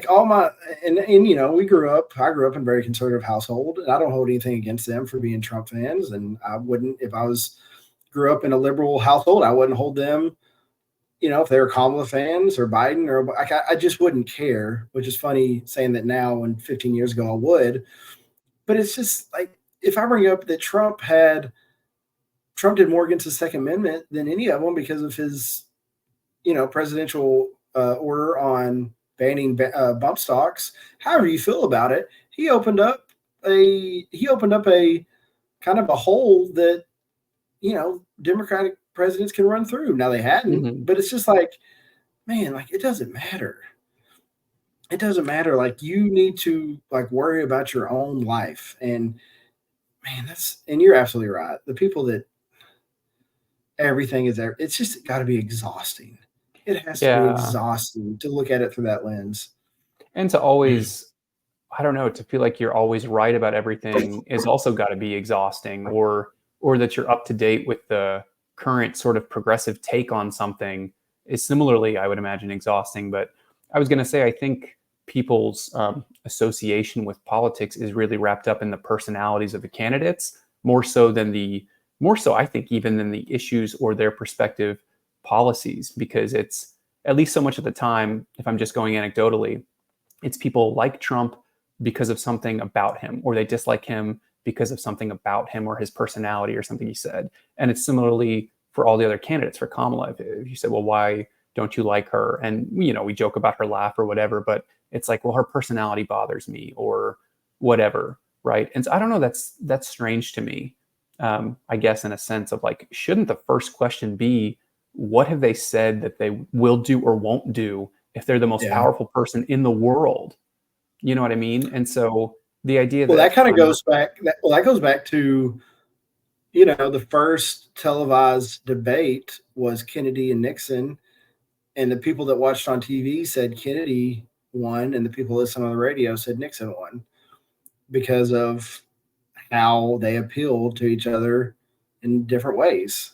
all my, and I grew up in a very conservative household, and I don't hold anything against them for being Trump fans. And I wouldn't, if I grew up in a liberal household, I wouldn't hold them, if they were Kamala fans or Biden, or I just wouldn't care, which is funny saying that now when 15 years ago I would. But it's just like, if I bring up that Trump did more against the Second Amendment than any of them because of his, presidential order on banning bump stocks. However you feel about it, he opened up a kind of a hole that, Democratic presidents can run through. Now they hadn't, but it's just like, man, like it doesn't matter. It doesn't matter. Like you need to worry about your own life. And man, and you're absolutely right. The people that everything is there, it's just got to be exhausting. It has to be exhausting to look at it through that lens. And to always, I don't know, to feel like you're always right about everything is also got to be exhausting, or that you're up to date with the current sort of progressive take on something is similarly, I would imagine, exhausting. But I was going to say, I think people's association with politics is really wrapped up in the personalities of the candidates, more so, I think, even than the issues or their perspective policies, because it's, at least so much of the time, if I'm just going anecdotally, It's people like Trump because of something about him, or they dislike him because of something about him or his personality or something he said. And it's similarly for all the other candidates. For Kamala, if you said, well, why don't you like her? And, we joke about her laugh or whatever, but it's like, well, her personality bothers me or whatever, right? And so I don't know, that's strange to me. I guess in a sense of like, shouldn't the first question be, what have they said that they will do or won't do if they're the most powerful person in the world? You know what I mean? And so the idea that kind of goes back. That goes back to, the first televised debate was Kennedy and Nixon, and the people that watched on TV said Kennedy won, and the people listening on the radio said Nixon won because of how they appealed to each other in different ways.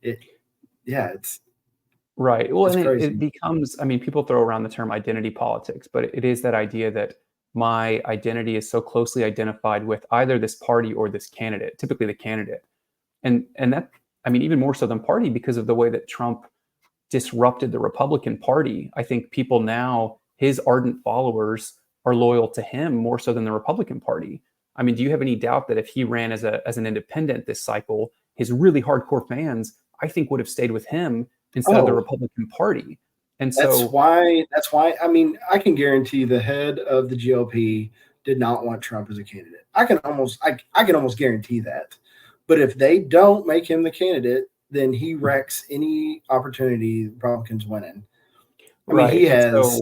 It's right. Well, and crazy. it becomes, people throw around the term identity politics, but it is that idea that my identity is so closely identified with either this party or this candidate, typically the candidate. And that, even more so than party, because of the way that Trump disrupted the Republican Party. I think people now, his ardent followers, are loyal to him more so than the Republican Party. Do you have any doubt that if he ran as an independent this cycle, his really hardcore fans, I think, would have stayed with him instead of the Republican Party? And so that's why I can guarantee the head of the GOP did not want Trump as a candidate. I can almost guarantee that. But if they don't make him the candidate, then he wrecks any opportunity Republicans winning. He has.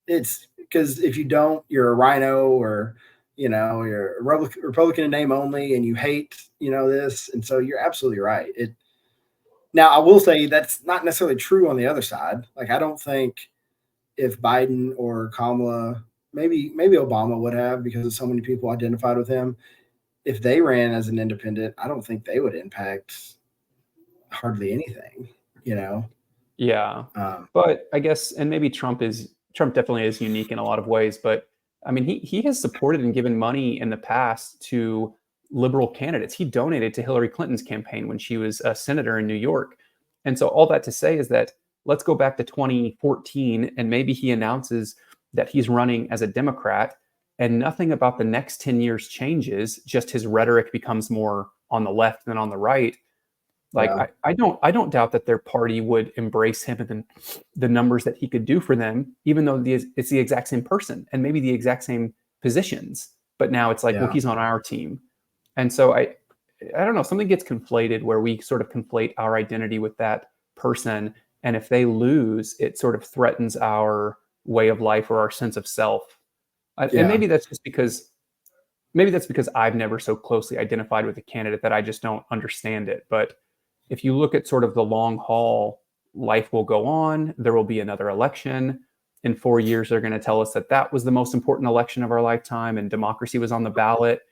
It's because if you don't, you're a rhino, or you're a Republican in name only, and you hate this, and so you're absolutely right. Now, I will say that's not necessarily true on the other side. Like, I don't think if Biden or Kamala, maybe Obama would have, because so many people identified with him, if they ran as an independent, I don't think they would impact hardly anything, Yeah. But I guess, and maybe Trump definitely is unique in a lot of ways, but he has supported and given money in the past to liberal candidates. He donated to Hillary Clinton's campaign when she was a senator in New York. And so all that to say is that let's go back to 2014, and maybe he announces that he's running as a Democrat, and nothing about the next 10 years changes. Just his rhetoric becomes more on the left than on the right. Like, I don't doubt that their party would embrace him and the numbers that he could do for them, even though it's the exact same person and maybe the exact same positions. But now it's like, well, he's on our team. And so I don't know, something gets conflated where we sort of conflate our identity with that person. And if they lose, it sort of threatens our way of life or our sense of self. And maybe that's just because I've never so closely identified with a candidate that I just don't understand it. But if you look at sort of the long haul, life will go on. There will be another election. In 4 years, they're going to tell us that was the most important election of our lifetime and democracy was on the ballot.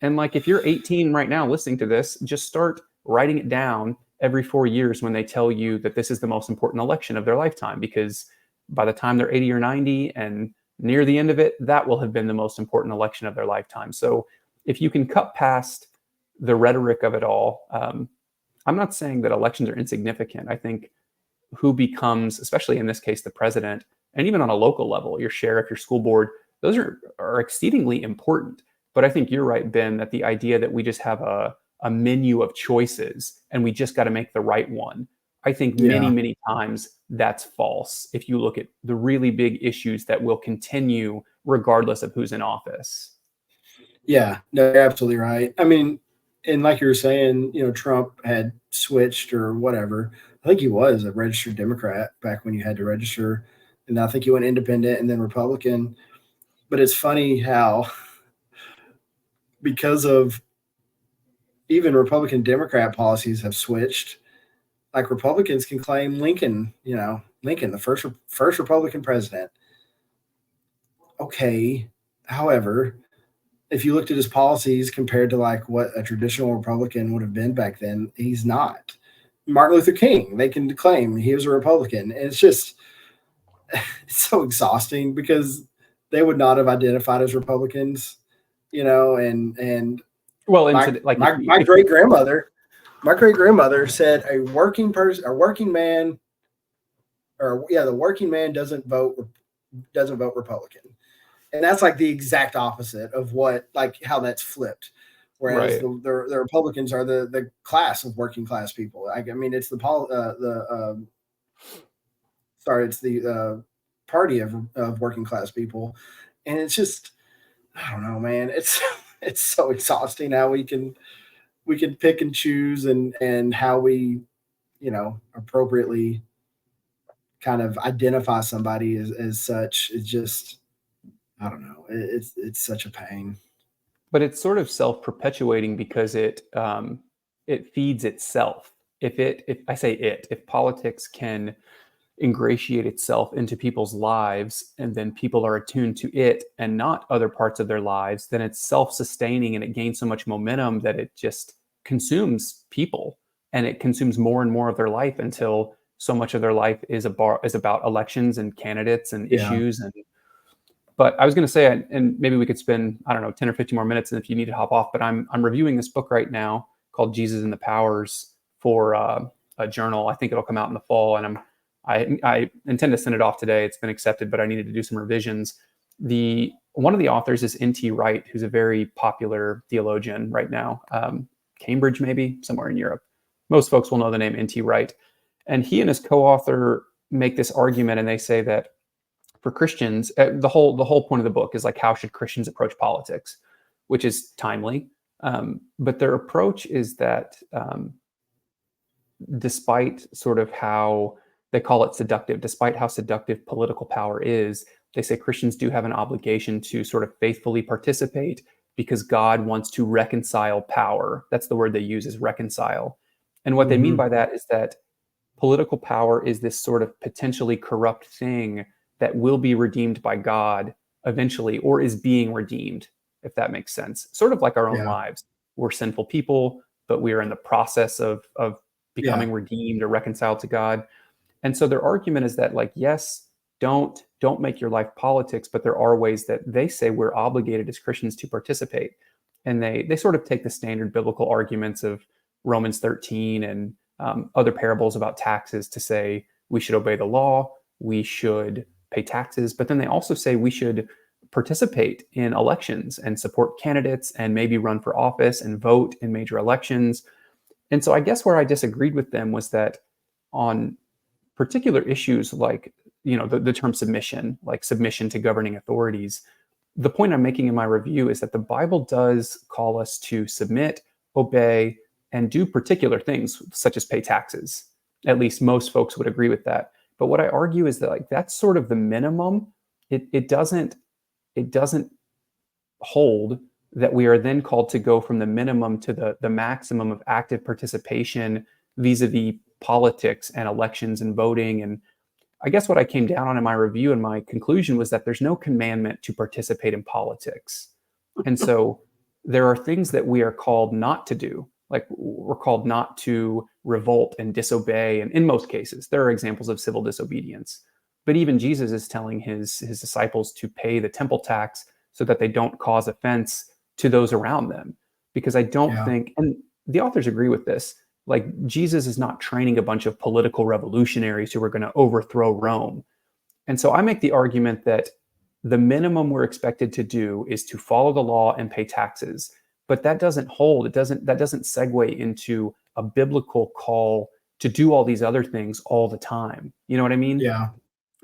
And like, if you're 18 right now listening to this, just start writing it down every 4 years when they tell you that this is the most important election of their lifetime, because by the time they're 80 or 90 and near the end of it, that will have been the most important election of their lifetime. So if you can cut past the rhetoric of it all, I'm not saying that elections are insignificant. I think who becomes, especially in this case, the president, and even on a local level, your sheriff, your school board, those are exceedingly important. But I think you're right, Ben, that the idea that we just have a menu of choices and we just got to make the right one, I think many times that's false if you look at the really big issues that will continue regardless of who's in office. Yeah, no, you're absolutely right. And like you were saying, Trump had switched or whatever. I think he was a registered Democrat back when you had to register. And I think he went independent and then Republican. But it's funny how, because of even Republican Democrat policies have switched, like Republicans can claim Lincoln, the first Republican president. Okay. However, if you looked at his policies compared to like what a traditional Republican would have been back then, he's not. Martin Luther King, they can claim he was a Republican. And it's so exhausting because they would not have identified as Republicans, and well, my great grandmother said the working man doesn't vote doesn't vote Republican. And that's like the exact opposite of how that's flipped. Whereas Right. the Republicans are the class of working class people. I mean, it's the party of working class people, and it's just, I don't know, man. It's so exhausting how we can pick and choose and how we, appropriately kind of identify somebody as such. It's just, I don't know. It's such a pain. But it's sort of self-perpetuating because it feeds itself. If politics can ingratiate itself into people's lives, and then people are attuned to it and not other parts of their lives, then it's self-sustaining and it gains so much momentum that it just consumes people, and it consumes more and more of their life until so much of their life is about elections and candidates and issues. But I was going to say, and maybe we could spend, I don't know, 10 or 15 more minutes, and if you need to hop off, but I'm reviewing this book right now called Jesus and the Powers for a journal. I think it'll come out in the fall, and I intend to send it off today. It's been accepted, but I needed to do some revisions. One of the authors is N.T. Wright, who's a very popular theologian right now. Cambridge, maybe, somewhere in Europe. Most folks will know the name N.T. Wright. And he and his co-author make this argument, and they say that for Christians, the whole point of the book is like, how should Christians approach politics, which is timely. But their approach is that despite sort of how they call it seductive, despite how seductive political power is, they say Christians do have an obligation to sort of faithfully participate because God wants to reconcile power. That's the word they use, is reconcile. And what they mean by that is that political power is this sort of potentially corrupt thing that will be redeemed by God eventually, or is being redeemed, if that makes sense. Sort of like our own lives. We're sinful people, but we are in the process of becoming redeemed or reconciled to God. And so their argument is that, like, yes, don't make your life politics, but there are ways that they say we're obligated as Christians to participate. And they sort of take the standard biblical arguments of Romans 13 and other parables about taxes to say we should obey the law, we should pay taxes, but then they also say we should participate in elections and support candidates and maybe run for office and vote in major elections. And so I guess where I disagreed with them was that on particular issues like, the term submission, like submission to governing authorities, the point I'm making in my review is that the Bible does call us to submit, obey, and do particular things such as pay taxes. At least most folks would agree with that. But what I argue is that, like, that's sort of the minimum. It doesn't hold that we are then called to go from the minimum to the maximum of active participation vis-a-vis politics and elections and voting. And I guess what I came down on in my review and my conclusion was that there's no commandment to participate in politics. And so there are things that we are called not to do. Like, we're called not to revolt and disobey. And in most cases, there are examples of civil disobedience. But even Jesus is telling his disciples to pay the temple tax so that they don't cause offense to those around them. Because I don't think, and the authors agree with this, like, Jesus is not training a bunch of political revolutionaries who are going to overthrow Rome. And so I make the argument that the minimum we're expected to do is to follow the law and pay taxes. But that doesn't hold. That doesn't segue into a biblical call to do all these other things all the time. You know what I mean? Yeah.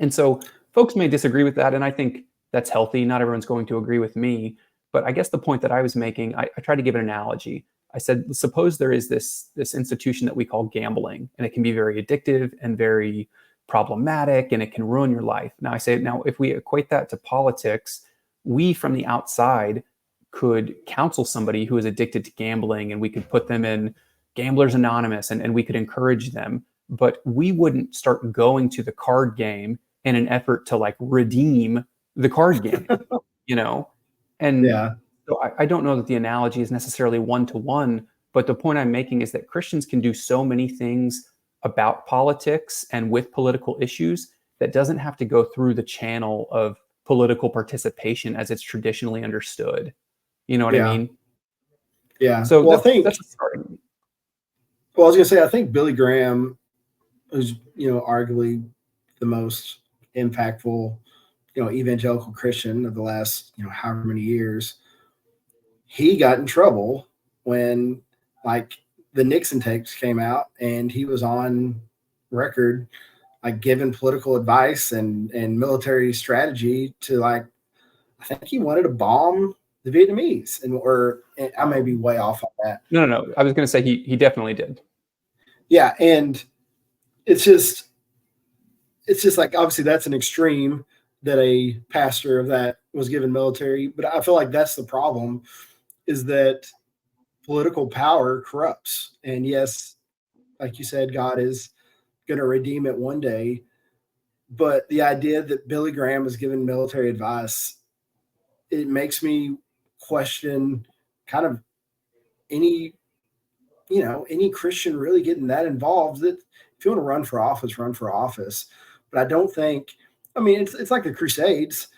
And so folks may disagree with that, and I think that's healthy. Not everyone's going to agree with me. But I guess the point that I was making, I tried to give an analogy. I said, suppose there is this institution that we call gambling, and it can be very addictive and very problematic, and it can ruin your life. Now I say, if we equate that to politics, we from the outside could counsel somebody who is addicted to gambling, and we could put them in Gamblers Anonymous, and we could encourage them. But we wouldn't start going to the card game in an effort to, like, redeem the card game, And so I don't know that the analogy is necessarily one-to-one, but the point I'm making is that Christians can do so many things about politics and with political issues that doesn't have to go through the channel of political participation as it's traditionally understood. You know what I mean? Yeah. So well, that's a starting. Well, I was going to say, I think Billy Graham is, arguably the most impactful evangelical Christian of the last, however many years, he got in trouble when like the Nixon tapes came out and he was on record like giving political advice and military strategy to like, I think he wanted to bomb the Vietnamese, or I may be way off on that. No. I was going to say he definitely did. Yeah, and it's just like, obviously that's an extreme that a pastor of that was given military, but I feel like that's the problem, is that political power corrupts. And yes, like you said, God is going to redeem it one day. But the idea that Billy Graham was given military advice, it makes me question kind of any Christian really getting that involved. That if you want to run for office, run for office. But I don't think, it's like the Crusades.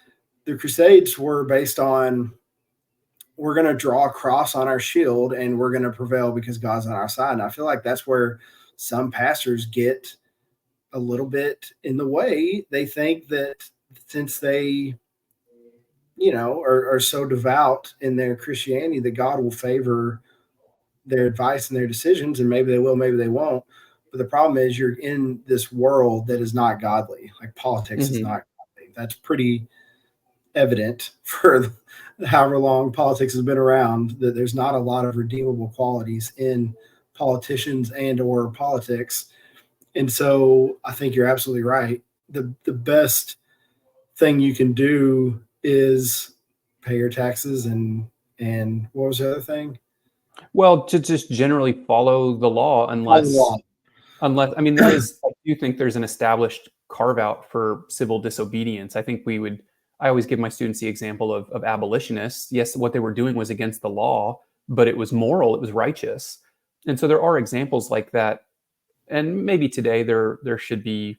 The Crusades were based on, we're going to draw a cross on our shield and we're going to prevail because God's on our side. And I feel like that's where some pastors get a little bit in the way. They think that since they, are so devout in their Christianity, that God will favor their advice and their decisions, and maybe they will, maybe they won't. But the problem is you're in this world that is not godly. Like politics is not godly. That's pretty evident for however long politics has been around, that there's not a lot of redeemable qualities in politicians and or politics. And so I think you're absolutely right. The best thing you can do is pay your taxes and what was the other thing? Well, to just generally follow the law, unless there is, I do think there's an established carve out for civil disobedience. I always give my students the example of abolitionists. Yes, what they were doing was against the law, but it was moral, it was righteous. And so there are examples like that. And maybe today there should be,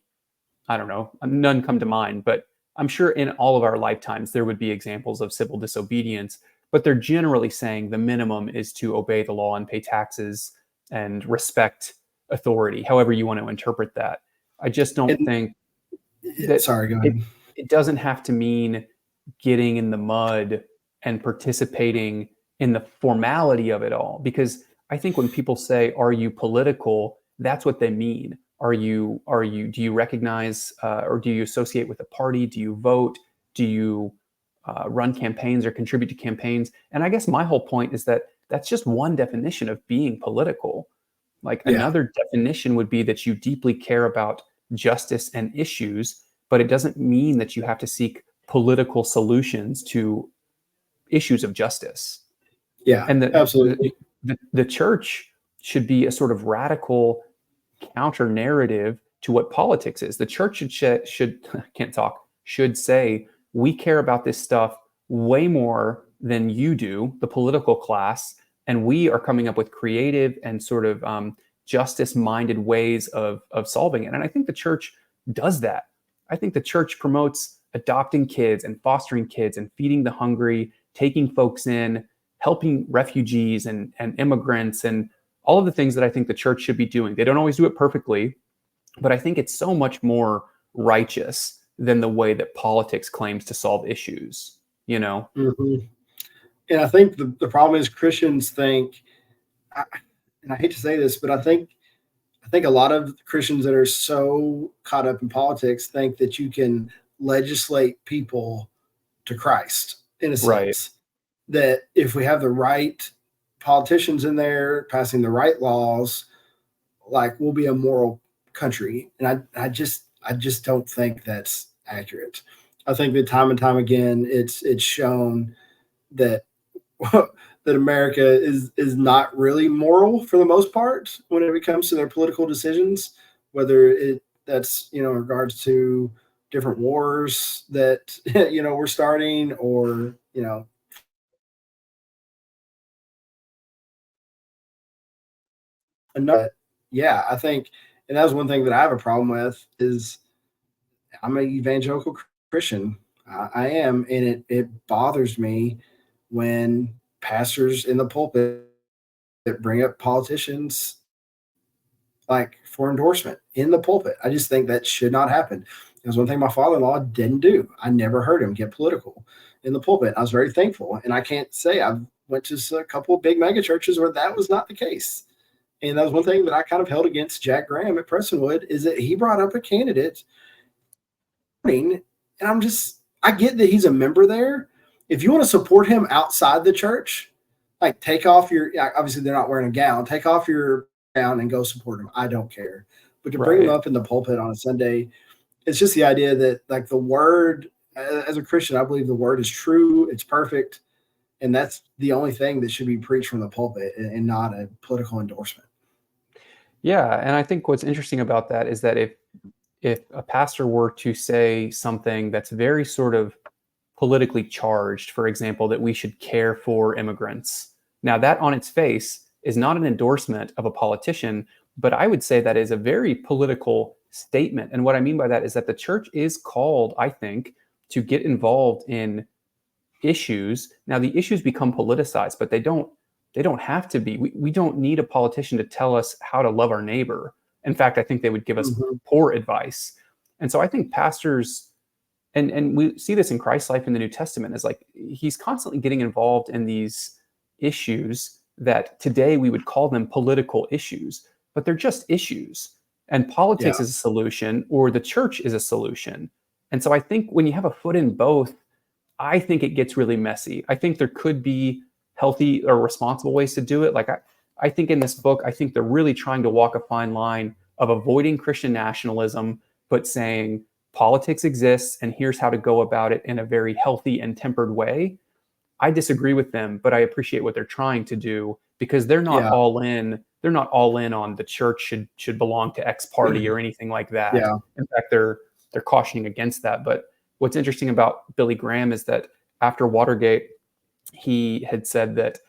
I don't know, none come to mind, but I'm sure in all of our lifetimes there would be examples of civil disobedience. But they're generally saying the minimum is to obey the law and pay taxes and respect authority, however you want to interpret that. I just don't think that. Sorry, go ahead. It doesn't have to mean getting in the mud and participating in the formality of it all. Because I think when people say, "Are you political?" that's what they mean. Do you recognize or do you associate with a party? Do you vote? Do you run campaigns or contribute to campaigns? And I guess my whole point is that that's just one definition of being political. Another definition would be that you deeply care about justice and issues, but it doesn't mean that you have to seek political solutions to issues of justice. Yeah, and absolutely. The church should be a sort of radical counter narrative to what politics is. The church should say, we care about this stuff way more than you do, the political class, and we are coming up with creative and sort of justice-minded ways of solving it. And I think the church does that. I think the church promotes adopting kids and fostering kids and feeding the hungry, taking folks in, helping refugees and immigrants, and all of the things that I think the church should be doing. They don't always do it perfectly, but I think it's so much more righteous than the way that politics claims to solve issues, Mm-hmm. And I think the problem is Christians think, and I hate to say this, but I think a lot of Christians that are so caught up in politics think that you can legislate people to Christ, in a sense. Right. That if we have the right politicians in there passing the right laws, like, we'll be a moral country. And I just don't think that's accurate. I think that time and time again, it's shown that that America is not really moral for the most part when it comes to their political decisions, whether that's in regards to different wars that we're starting, or another. Yeah, I think, and that was one thing that I have a problem with, is I'm an evangelical Christian. I am, and it bothers me when pastors in the pulpit that bring up politicians like for endorsement in the pulpit. I just think that should not happen. It was one thing my father-in-law didn't do. I never heard him get political in the pulpit. I was very thankful. And I can't say I've went to a couple of big mega churches where that was not the case. And that was one thing that I kind of held against Jack Graham at Prestonwood, is that he brought up a candidate. And I get that he's a member there. If you want to support him outside the church, like take off your, obviously they're not wearing a gown, take off your gown and go support him. I don't care. But to bring him up in the pulpit on a Sunday, it's just the idea that, like, the word, as a Christian, I believe the word is true. It's perfect. And that's the only thing that should be preached from the pulpit, and not a political endorsement. Yeah. And I think what's interesting about that is that if a pastor were to say something that's very sort of politically charged, for example, that we should care for immigrants. Now, that on its face is not an endorsement of a politician, but I would say that is a very political statement. And what I mean by that is that the church is called, I think, to get involved in issues. Now, the issues become politicized, but they don't have to be. We don't need a politician to tell us how to love our neighbor. In fact, I think they would give us poor advice. And so I think pastors, and we see this in Christ's life in the New Testament, is like he's constantly getting involved in these issues that today we would call them political issues, but they're just issues. And politics is a solution, or the church is a solution. And so I think when you have a foot in both, I think it gets really messy. I think there could be healthy or responsible ways to do it. Like I think in this book, I think they're really trying to walk a fine line of avoiding Christian nationalism, but saying politics exists and here's how to go about it in a very healthy and tempered way. I disagree with them, but I appreciate what they're trying to do, because they're not all in. They're not all in on the church should belong to X party or anything like that. Yeah. In fact, they're cautioning against that. But what's interesting about Billy Graham is that after Watergate, he had said that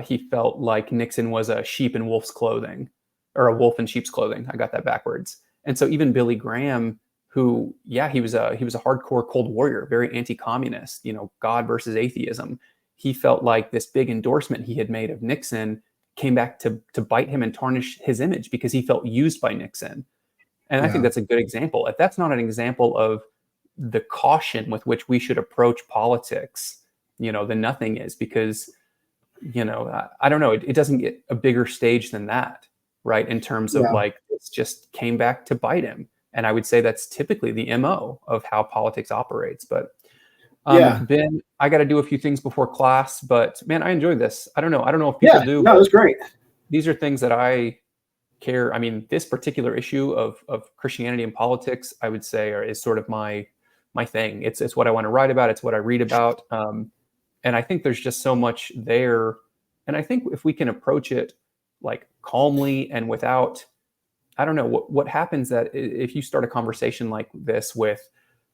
he felt like Nixon was a sheep in wolf's clothing, or a wolf in sheep's clothing. I got that backwards. And so even Billy Graham, who, he was a hardcore Cold Warrior, very anti-communist, God versus atheism. He felt like this big endorsement he had made of Nixon came back to bite him and tarnish his image, because he felt used by Nixon. And I think that's a good example. If that's not an example of the caution with which we should approach politics, then nothing is, because, I don't know, it doesn't get a bigger stage than that, right? In terms of like, it's just came back to bite him. And I would say that's typically the MO of how politics operates. But Ben, I got to do a few things before class, but man, I enjoyed this. I don't know if people do. No, it was great. These are things that I care. I mean, this particular issue of Christianity and politics, I would say, is sort of my thing. It's what I want to write about. It's what I read about. And I think there's just so much there. And I think if we can approach it like calmly and without, I don't know, what happens that if you start a conversation like this with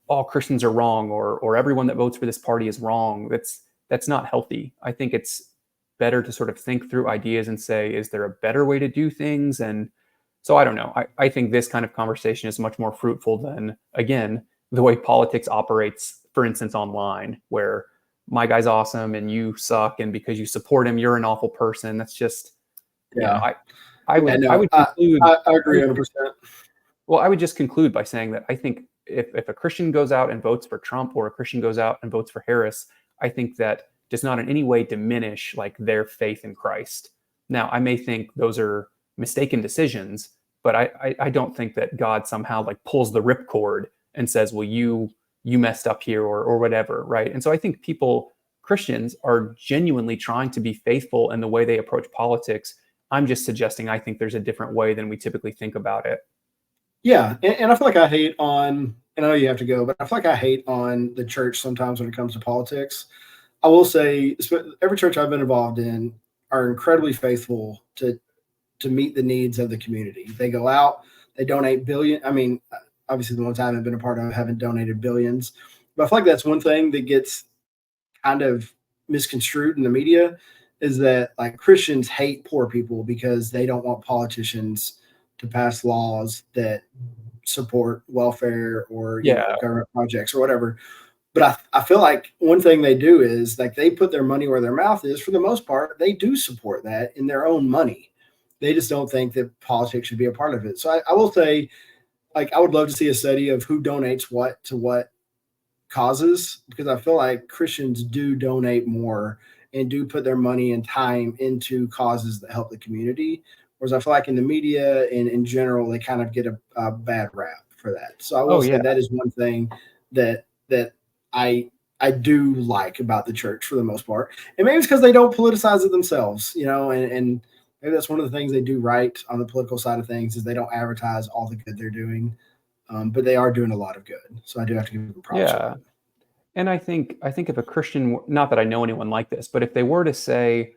all Christians are wrong, or everyone that votes for this party is wrong, that's not healthy. I think it's better to sort of think through ideas and say, is there a better way to do things? And so I don't know. I think this kind of conversation is much more fruitful than, again, the way politics operates, for instance, online, where my guy's awesome and you suck, and because you support him, you're an awful person. That's just, I would conclude. I agree 100%. Well, I would just conclude by saying that I think if a Christian goes out and votes for Trump, or a Christian goes out and votes for Harris, I think that does not in any way diminish like their faith in Christ. Now, I may think those are mistaken decisions, but I don't think that God somehow like pulls the ripcord and says, well, you messed up here, or whatever, right? And so I think Christians are genuinely trying to be faithful in the way they approach politics. I'm just suggesting I think there's a different way than we typically think about it. Yeah, and I feel like I hate on, and I know you have to go, but I feel like I hate on the church sometimes when it comes to politics. I will say every church I've been involved in are incredibly faithful to meet the needs of the community. They go out, they donate billion. I mean, obviously the ones I haven't been a part of haven't donated billions, but I feel like that's one thing that gets kind of misconstrued in the media, is that like Christians hate poor people because they don't want politicians to pass laws that support welfare or government projects or whatever. But I feel like one thing they do is like they put their money where their mouth is. For the most part, they do support that in their own money. They just don't think that politics should be a part of it. So I will say, like, I would love to see a study of who donates what to what causes, because I feel like Christians do donate more and do put their money and time into causes that help the community. Whereas I feel like in the media and in general, they kind of get a bad rap for that. So I will say that is one thing that I do like about the church for the most part. And maybe it's because they don't politicize it themselves, and maybe that's one of the things they do right on the political side of things is they don't advertise all the good they're doing. But they are doing a lot of good. So I do have to give them props. Yeah. And I think if a Christian, not that I know anyone like this, but if they were to say,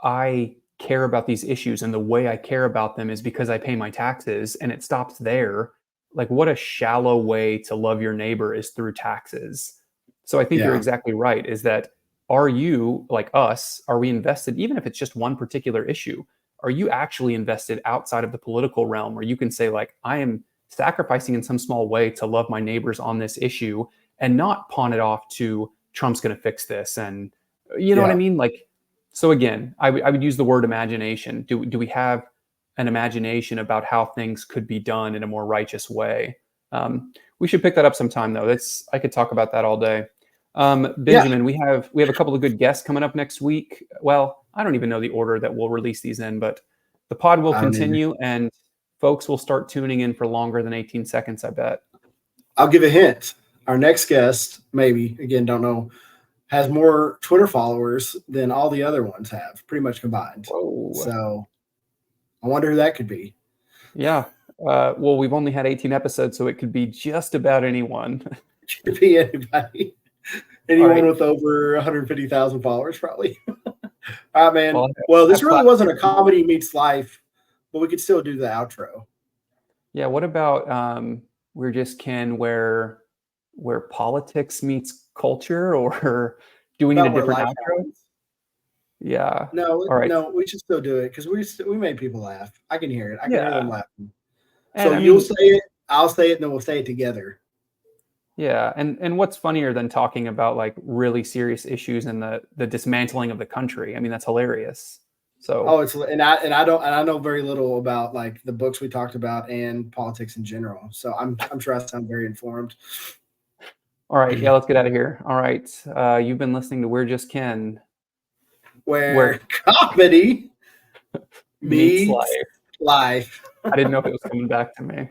I care about these issues and the way I care about them is because I pay my taxes, and it stops there, like what a shallow way to love your neighbor is through taxes. So I think you're exactly right, is that are you, like us, are we invested, even if it's just one particular issue, are you actually invested outside of the political realm where you can say, like, I am sacrificing in some small way to love my neighbors on this issue and not pawn it off to Trump's going to fix this. And you know what I mean? Like, so again, I would use the word imagination. Do we have an imagination about how things could be done in a more righteous way? We should pick that up sometime though. I could talk about that all day. Benjamin, we have a couple of good guests coming up next week. Well, I don't even know the order that we'll release these in, but the pod will continue and folks will start tuning in for longer than 18 seconds, I bet. I'll give a hint. Our next guest, maybe, again, don't know, has more Twitter followers than all the other ones have, pretty much combined. Whoa. So I wonder who that could be. Yeah. Well, we've only had 18 episodes, so it could be just about anyone. It could be anybody. Anyone with over 150,000 followers, probably. All right, man. Well, this really wasn't a comedy meets life, but we could still do the outro. Yeah. What about We're Just Ken, where politics meets culture, or do we need a different outro? Yeah. No. All right. No, we should still do it because we made people laugh. I can hear it. I can hear them laughing. So you'll say it, I'll say it, and then we'll say it together. Yeah, and what's funnier than talking about like really serious issues and the dismantling of the country? I mean, that's hilarious. So I know very little about like the books we talked about and politics in general. So I'm sure I sound very informed. All right, yeah, let's get out of here. All right, you've been listening to We're Just Ken, where comedy meets life. I didn't know if it was coming back to me.